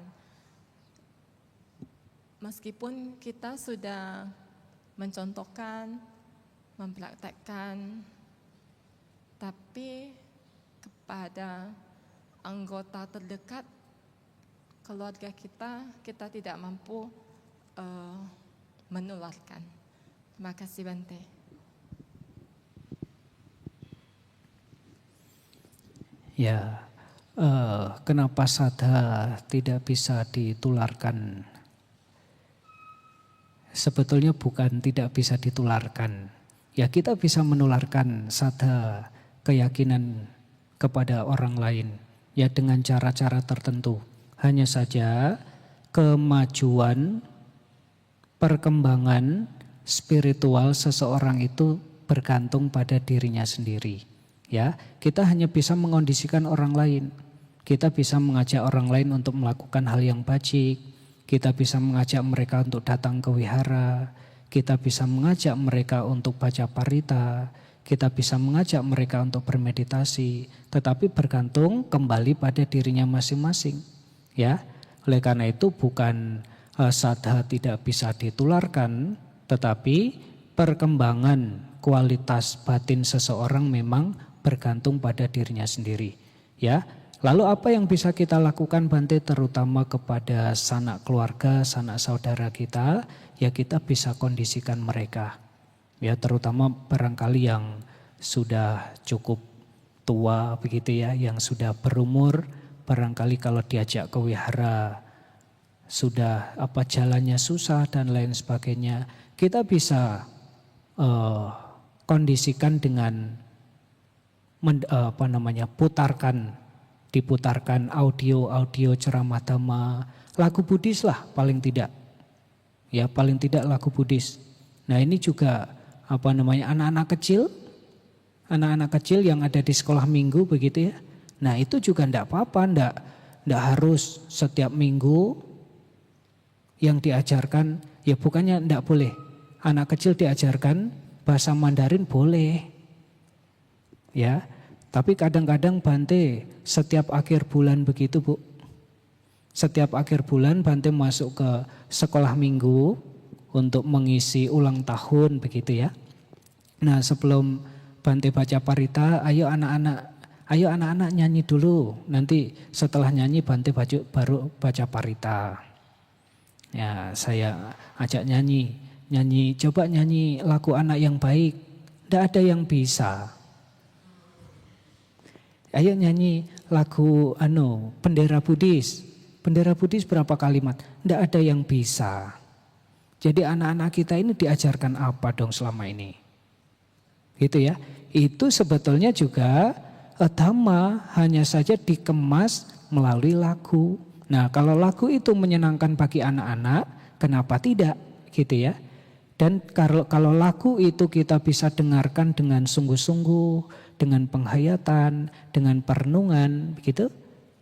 Meskipun kita sudah mencontohkan, mempraktekkan, tapi kepada anggota terdekat keluarga kita tidak mampu menularkan. Terima kasih Bante. Ya, kenapa sada tidak bisa ditularkan? Sebetulnya bukan tidak bisa ditularkan. Ya, kita bisa menularkan sada keyakinan kepada orang lain, ya dengan cara-cara tertentu. Hanya saja kemajuan, perkembangan spiritual seseorang itu bergantung pada dirinya sendiri. Ya, kita hanya bisa mengondisikan orang lain. Kita bisa mengajak orang lain untuk melakukan hal yang baik. Kita bisa mengajak mereka untuk datang ke wihara. kita bisa mengajak mereka untuk baca parita, kita bisa mengajak mereka untuk bermeditasi, tetapi bergantung kembali pada dirinya masing-masing. Ya, oleh karena itu bukan sadha tidak bisa ditularkan, tetapi perkembangan kualitas batin seseorang memang bergantung pada dirinya sendiri. Ya, lalu apa yang bisa kita lakukan Bante, terutama kepada sanak keluarga, sanak saudara kita? Ya, kita bisa kondisikan mereka. Ya, terutama barangkali yang sudah cukup tua begitu ya, yang sudah berumur, barangkali kalau diajak ke wihara sudah jalannya susah dan lain sebagainya, kita bisa kondisikan dengan diputarkan audio ceramah dhamma, lagu Buddhis lah paling tidak. Ya, paling tidak lagu Buddhis. Nah, ini juga anak-anak kecil yang ada di sekolah minggu begitu ya. Nah, itu juga enggak apa-apa, enggak harus setiap minggu yang diajarkan, ya bukannya enggak boleh. Anak kecil diajarkan bahasa Mandarin boleh. Ya. Tapi kadang-kadang Bante setiap akhir bulan begitu, Bu. Setiap akhir bulan Bante masuk ke sekolah minggu untuk mengisi ulang tahun begitu ya. Nah, sebelum Bante baca parita, ayo anak-anak nyanyi dulu. Nanti setelah nyanyi Bante baru baca parita. Ya, saya ajak nyanyi, coba nyanyi lagu anak yang baik. Tidak ada yang bisa. Ayo nyanyi lagu bendera Buddhis. Bendera Buddhis berapa kalimat? Tidak ada yang bisa. Jadi anak-anak kita ini diajarkan apa dong selama ini? Gitu ya. Itu sebetulnya juga dhamma, hanya saja dikemas melalui lagu. Nah, kalau lagu itu menyenangkan bagi anak-anak, kenapa tidak? Gitu ya. Dan kalau lagu itu kita bisa dengarkan dengan sungguh-sungguh, dengan penghayatan, dengan perenungan, begitu,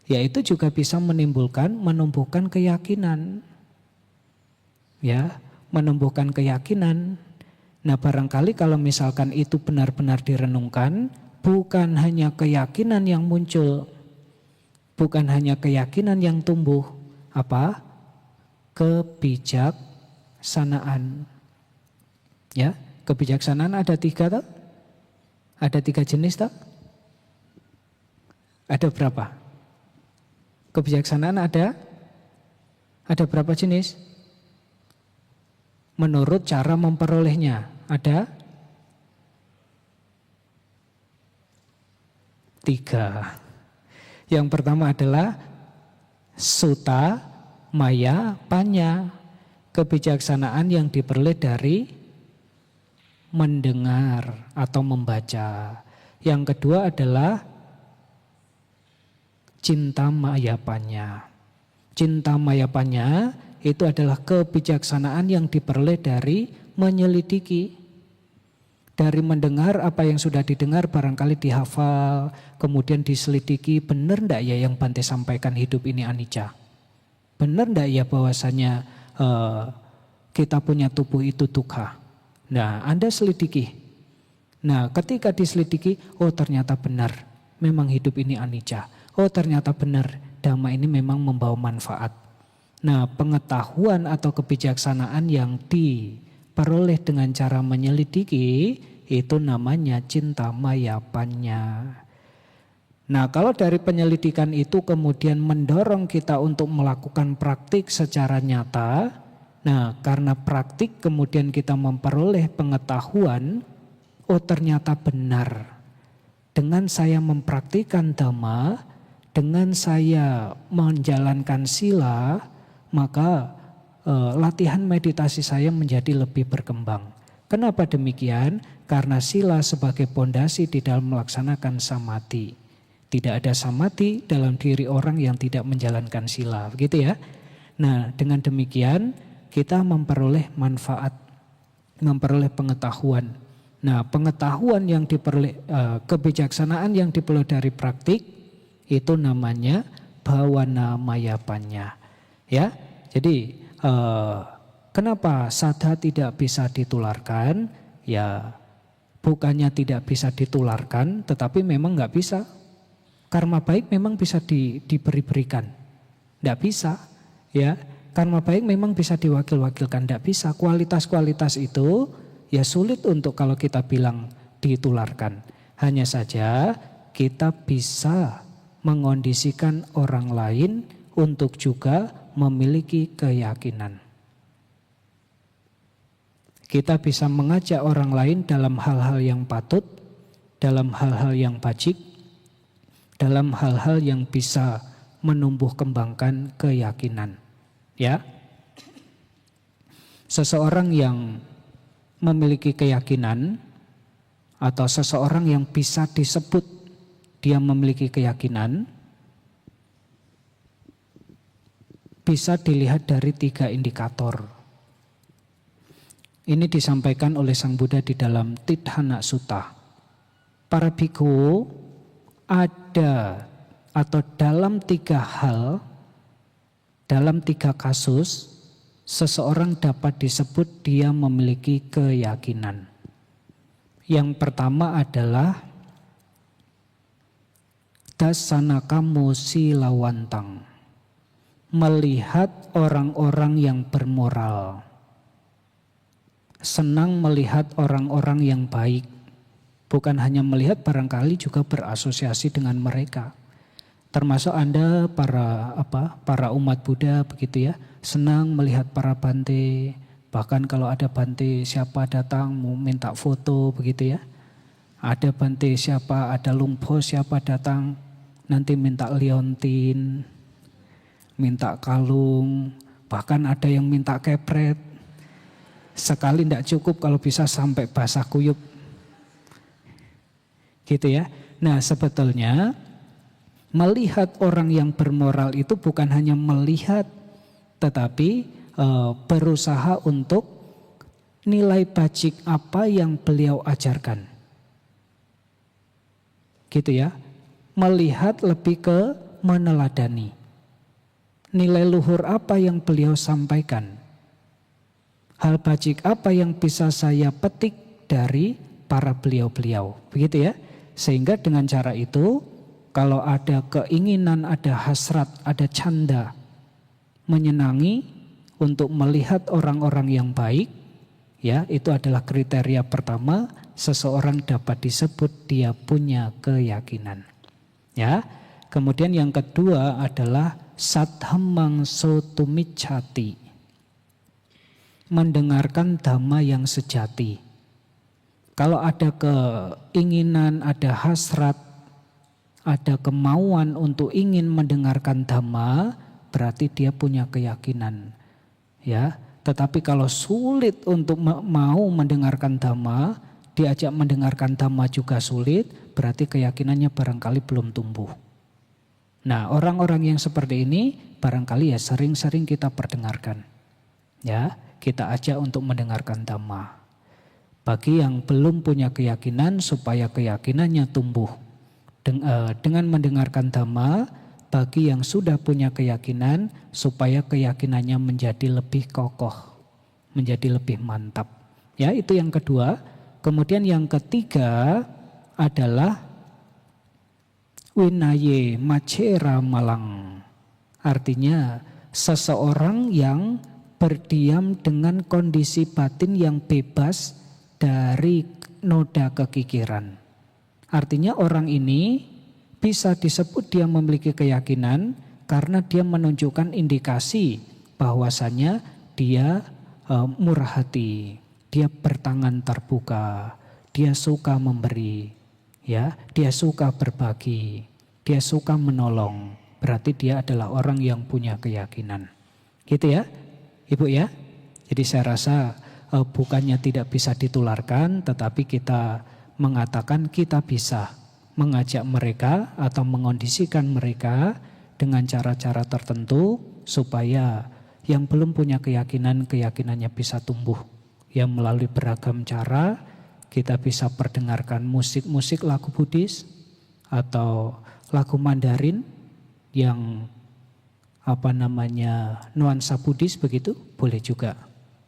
ya itu juga bisa menumbuhkan keyakinan. Ya, menumbuhkan keyakinan. Nah, barangkali kalau misalkan itu benar-benar direnungkan, bukan hanya keyakinan yang muncul, bukan hanya keyakinan yang tumbuh, kebijaksanaan. Ya, kebijaksanaan ada 3 toh? Ada 3 jenis toh? Ada berapa? Kebijaksanaan ada berapa jenis? Menurut cara memperolehnya ada 3. Yang pertama adalah sutta, maya, panya. Kebijaksanaan yang diperoleh dari mendengar atau membaca. Yang kedua adalah cinta mayapanya. Cinta mayapanya itu adalah kebijaksanaan yang diperoleh dari menyelidiki. Dari mendengar apa yang sudah didengar barangkali dihafal, kemudian diselidiki, benar enggak ya yang Bante sampaikan hidup ini anicca? Benar enggak ya bahwasanya kita punya tubuh itu dukkha? Nah, Anda selidiki. Nah, ketika diselidiki, oh ternyata benar, memang hidup ini anicca. Oh ternyata benar, dhamma ini memang membawa manfaat. Nah, pengetahuan atau kebijaksanaan yang diperoleh dengan cara menyelidiki, itu namanya cinta mayapanya. Nah, kalau dari penyelidikan itu kemudian mendorong kita untuk melakukan praktik secara nyata. Nah, karena praktik kemudian kita memperoleh pengetahuan, oh ternyata benar. Dengan saya mempraktikkan dhamma, dengan saya menjalankan sila, maka latihan meditasi saya menjadi lebih berkembang. Kenapa demikian? Karena sila sebagai pondasi di dalam melaksanakan samadhi. Tidak ada samadhi dalam diri orang yang tidak menjalankan sila, begitu ya. Nah, dengan demikian kita memperoleh manfaat, memperoleh pengetahuan. Nah, pengetahuan yang diperoleh, kebijaksanaan yang diperoleh dari praktik, itu namanya bhawana mayapanya. Ya, jadi Kenapa sadha tidak bisa ditularkan? Ya bukannya tidak bisa ditularkan, tetapi memang nggak bisa. Karma baik memang bisa diberi-berikan, nggak bisa. Ya, karma baik memang bisa diwakil-wakilkan, nggak bisa. Kualitas-kualitas itu ya sulit untuk kalau kita bilang ditularkan. Hanya saja kita bisa mengondisikan orang lain untuk juga memiliki keyakinan. Kita bisa mengajak orang lain dalam hal-hal yang patut, dalam hal-hal yang bajik, dalam hal-hal yang bisa menumbuh kembangkan keyakinan. Ya, seseorang yang memiliki keyakinan atau seseorang yang bisa disebut dia memiliki keyakinan bisa dilihat dari 3 indikator. Ini disampaikan oleh Sang Buddha di dalam Tidhana Sutta. Para bhikkhu ada atau dalam 3 hal, dalam 3 kasus, seseorang dapat disebut dia memiliki keyakinan. Yang pertama adalah dasanaka musilawantang, melihat orang-orang yang bermoral. Senang melihat orang-orang yang baik. Bukan hanya melihat, barangkali juga berasosiasi dengan mereka. Termasuk Anda para umat Buddha begitu ya, senang melihat para bante. Bahkan kalau ada bante siapa datang mau minta foto begitu ya. Ada bante siapa, ada lumpo siapa datang nanti minta liontin, minta kalung, bahkan ada yang minta kepret. Sekali tidak cukup, kalau bisa sampai basah kuyup. Gitu ya. Nah, sebetulnya melihat orang yang bermoral itu bukan hanya melihat, tetapi berusaha untuk nilai bajik apa yang beliau ajarkan. Gitu ya. Melihat lebih ke meneladani. Nilai luhur apa yang beliau sampaikan. Hal bajik apa yang bisa saya petik dari para beliau-beliau. Begitu ya. Sehingga dengan cara itu, kalau ada keinginan, ada hasrat, ada canda, menyenangi untuk melihat orang-orang yang baik, ya itu adalah kriteria pertama, seseorang dapat disebut dia punya keyakinan. Ya. Kemudian yang kedua adalah saddhammang sotumicchati, mendengarkan dhamma yang sejati. Kalau ada keinginan, ada hasrat, ada kemauan untuk ingin mendengarkan dhamma, berarti dia punya keyakinan. Ya, tetapi kalau sulit untuk mau mendengarkan dhamma, diajak mendengarkan dhamma juga sulit, berarti keyakinannya barangkali belum tumbuh. Nah, orang-orang yang seperti ini barangkali ya sering-sering kita perdengarkan. Ya, kita ajak untuk mendengarkan dhamma. Bagi yang belum punya keyakinan, supaya keyakinannya tumbuh dengan mendengarkan dhamma. Bagi yang sudah punya keyakinan, supaya keyakinannya menjadi lebih kokoh, menjadi lebih mantap. Ya, itu yang kedua. Kemudian yang ketiga adalah winaye macera malang. Artinya seseorang yang berdiam dengan kondisi batin yang bebas dari noda kekikiran. Artinya orang ini bisa disebut dia memiliki keyakinan karena dia menunjukkan indikasi bahwasannya dia murah hati, dia bertangan terbuka, dia suka memberi, ya, dia suka berbagi, dia suka menolong. Berarti dia adalah orang yang punya keyakinan. Gitu ya. Ibu ya, jadi saya rasa bukannya tidak bisa ditularkan, tetapi kita mengatakan kita bisa mengajak mereka atau mengondisikan mereka dengan cara-cara tertentu supaya yang belum punya keyakinan, keyakinannya bisa tumbuh. Ya, melalui beragam cara kita bisa perdengarkan musik-musik lagu Buddhis atau lagu Mandarin yang nuansa Buddhis begitu, boleh juga.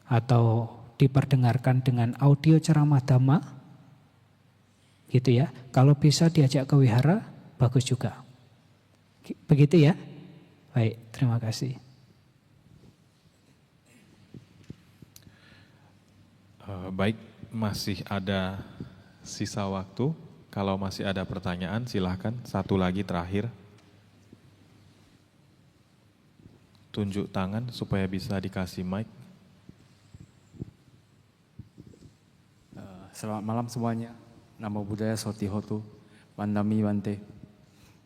atau diperdengarkan dengan audio ceramah dhamma, gitu ya. Kalau bisa diajak ke wihara, bagus juga. Begitu ya. Baik, terima kasih. Baik, masih ada sisa waktu. Kalau masih ada pertanyaan, silahkan. Satu lagi terakhir. Tunjuk tangan supaya bisa dikasih mic. Selamat malam semuanya. Namo Buddhaya Sotihotu, Vandami Bante.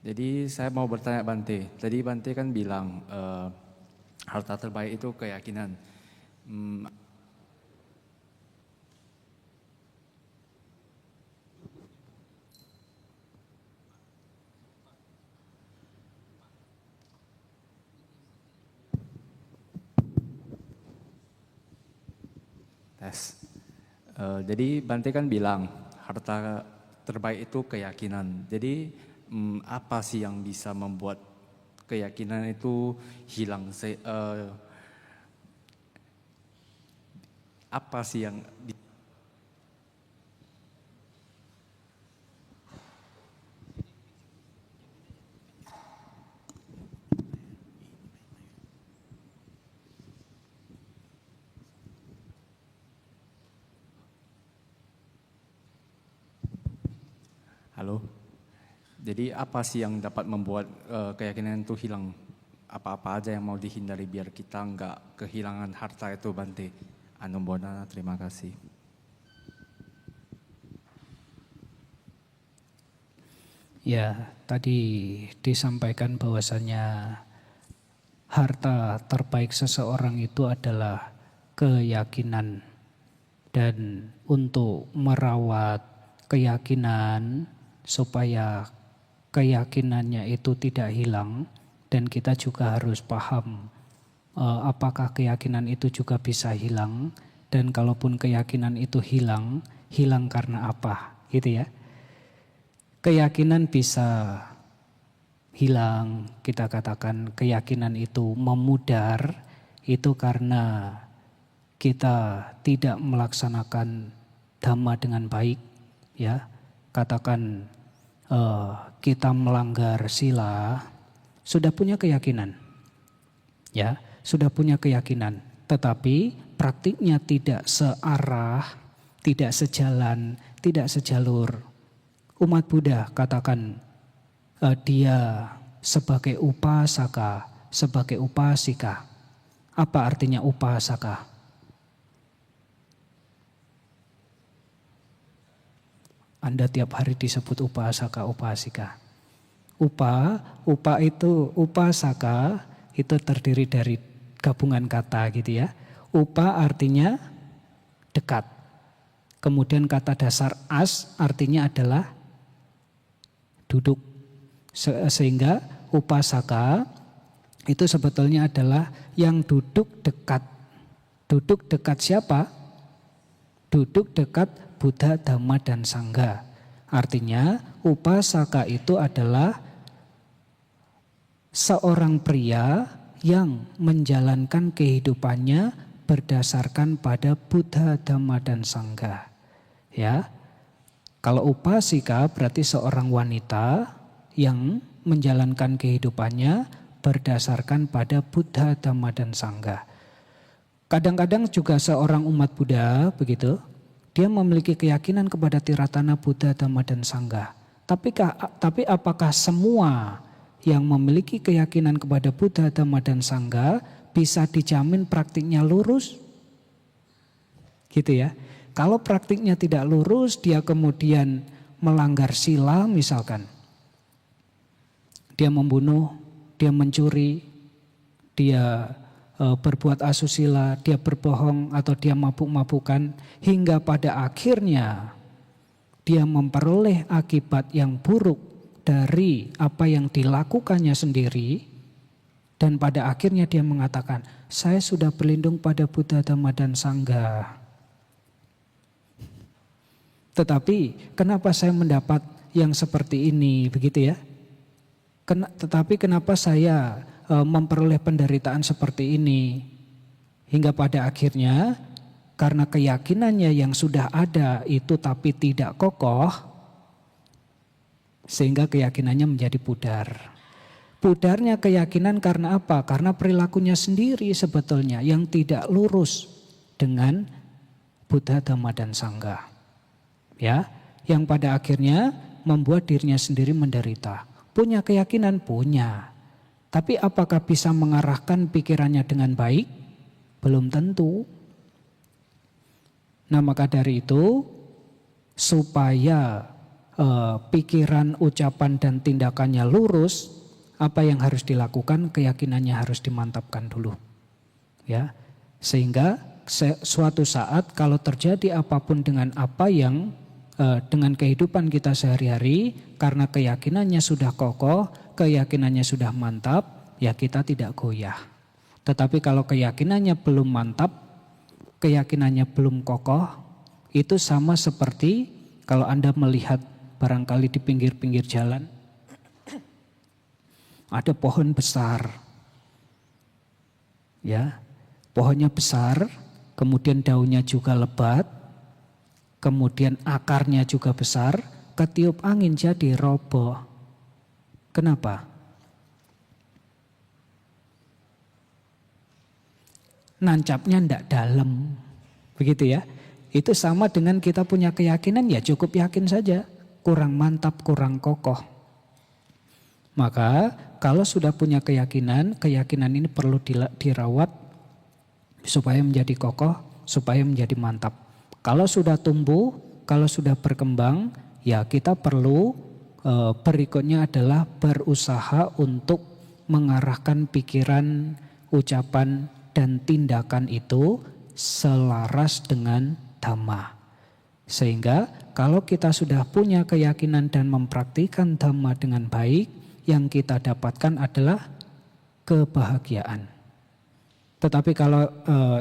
Jadi saya mau bertanya Bante. Tadi Bante kan bilang harta terbaik itu keyakinan. Jadi Bante kan bilang harta terbaik itu keyakinan. Jadi apa sih yang bisa membuat keyakinan itu hilang? Apa sih yang Halo. Jadi apa sih yang dapat membuat keyakinan itu hilang? Apa-apa aja yang mau dihindari biar kita nggak kehilangan harta itu Bante. Anumbona, terima kasih. Ya, tadi disampaikan bahwasanya harta terbaik seseorang itu adalah keyakinan. Dan untuk merawat keyakinan supaya keyakinannya itu tidak hilang, dan kita juga harus paham apakah keyakinan itu juga bisa hilang, dan kalaupun keyakinan itu hilang, hilang karena apa, gitu ya. Keyakinan bisa hilang, kita katakan keyakinan itu memudar, itu karena kita tidak melaksanakan dhamma dengan baik, ya. Katakan kita melanggar sila, sudah punya keyakinan, ya, sudah punya keyakinan, tetapi praktiknya tidak searah, tidak sejalan, tidak sejalur. Umat Buddha katakan dia sebagai upasaka, sebagai upasika. Apa artinya upasaka? Anda tiap hari disebut upasaka, upasika. Upa itu, upasaka itu terdiri dari gabungan kata gitu ya. Upa artinya dekat. Kemudian kata dasar as artinya adalah duduk. Sehingga upasaka itu sebetulnya adalah yang duduk dekat. Duduk dekat siapa? Duduk dekat Buddha, Dhamma, dan Sangha. Artinya upasaka itu adalah seorang pria yang menjalankan kehidupannya berdasarkan pada Buddha, Dhamma, dan Sangha. Ya, kalau upasika berarti seorang wanita yang menjalankan kehidupannya berdasarkan pada Buddha, Dhamma, dan Sangha. Kadang-kadang juga seorang umat Buddha begitu, dia memiliki keyakinan kepada Tiratana Buddha, Dhamma, dan Sangha. Tapi apakah semua yang memiliki keyakinan kepada Buddha, Dhamma, dan Sangha bisa dijamin praktiknya lurus? Gitu ya. Kalau praktiknya tidak lurus, dia kemudian melanggar sila misalkan. Dia membunuh, dia mencuri, dia berbuat asusila, dia berbohong atau dia mabuk-mabukan, hingga pada akhirnya dia memperoleh akibat yang buruk dari apa yang dilakukannya sendiri, dan pada akhirnya dia mengatakan, saya sudah berlindung pada Buddha, Dhamma, dan Sangha. Tetapi kenapa saya mendapat yang seperti ini, begitu ya? Tetapi kenapa saya memperoleh penderitaan seperti ini? Hingga pada akhirnya karena keyakinannya yang sudah ada itu tapi tidak kokoh, sehingga keyakinannya menjadi pudar. Pudarnya keyakinan karena apa? Karena perilakunya sendiri sebetulnya yang tidak lurus dengan Buddha, Dhamma, dan Sangha. Ya, yang pada akhirnya membuat dirinya sendiri menderita. Punya keyakinan? Punya. Tapi apakah bisa mengarahkan pikirannya dengan baik? Belum tentu. Nah, maka dari itu supaya pikiran, ucapan, dan tindakannya lurus, apa yang harus dilakukan? Keyakinannya harus dimantapkan dulu. Ya, sehingga suatu saat kalau terjadi apapun dengan apa yang dengan kehidupan kita sehari-hari, karena keyakinannya sudah kokoh, keyakinannya sudah mantap, ya kita tidak goyah. Tetapi kalau keyakinannya belum mantap, keyakinannya belum kokoh, itu sama seperti kalau Anda melihat barangkali di pinggir-pinggir jalan, ada pohon besar. Ya, pohonnya besar, kemudian daunnya juga lebat, kemudian akarnya juga besar, ketiup angin jadi roboh. Kenapa? Nancapnya ndak dalam, begitu ya. Itu sama dengan kita punya keyakinan, ya cukup yakin saja, kurang mantap, kurang kokoh. Maka kalau sudah punya keyakinan, keyakinan ini perlu dirawat supaya menjadi kokoh, supaya menjadi mantap. Kalau sudah tumbuh, kalau sudah berkembang, ya kita perlu berikutnya adalah berusaha untuk mengarahkan pikiran, ucapan, dan tindakan itu selaras dengan Dhamma. Sehingga kalau kita sudah punya keyakinan dan mempraktikkan Dhamma dengan baik, yang kita dapatkan adalah kebahagiaan. Tetapi kalau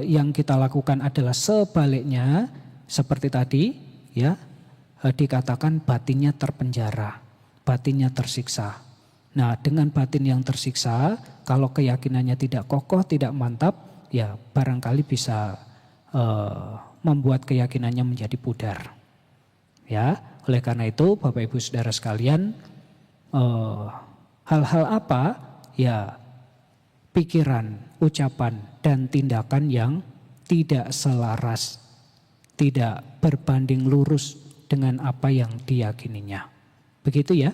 yang kita lakukan adalah sebaliknya, seperti tadi, ya dikatakan batinnya terpenjara, batinnya tersiksa. Nah, dengan batin yang tersiksa, kalau keyakinannya tidak kokoh, tidak mantap, ya barangkali bisa membuat keyakinannya menjadi pudar. Ya, oleh karena itu, Bapak Ibu Saudara sekalian, hal-hal apa? Ya, pikiran, ucapan, dan tindakan yang tidak selaras, tidak berbanding lurus dengan apa yang diyakininya. Begitu ya.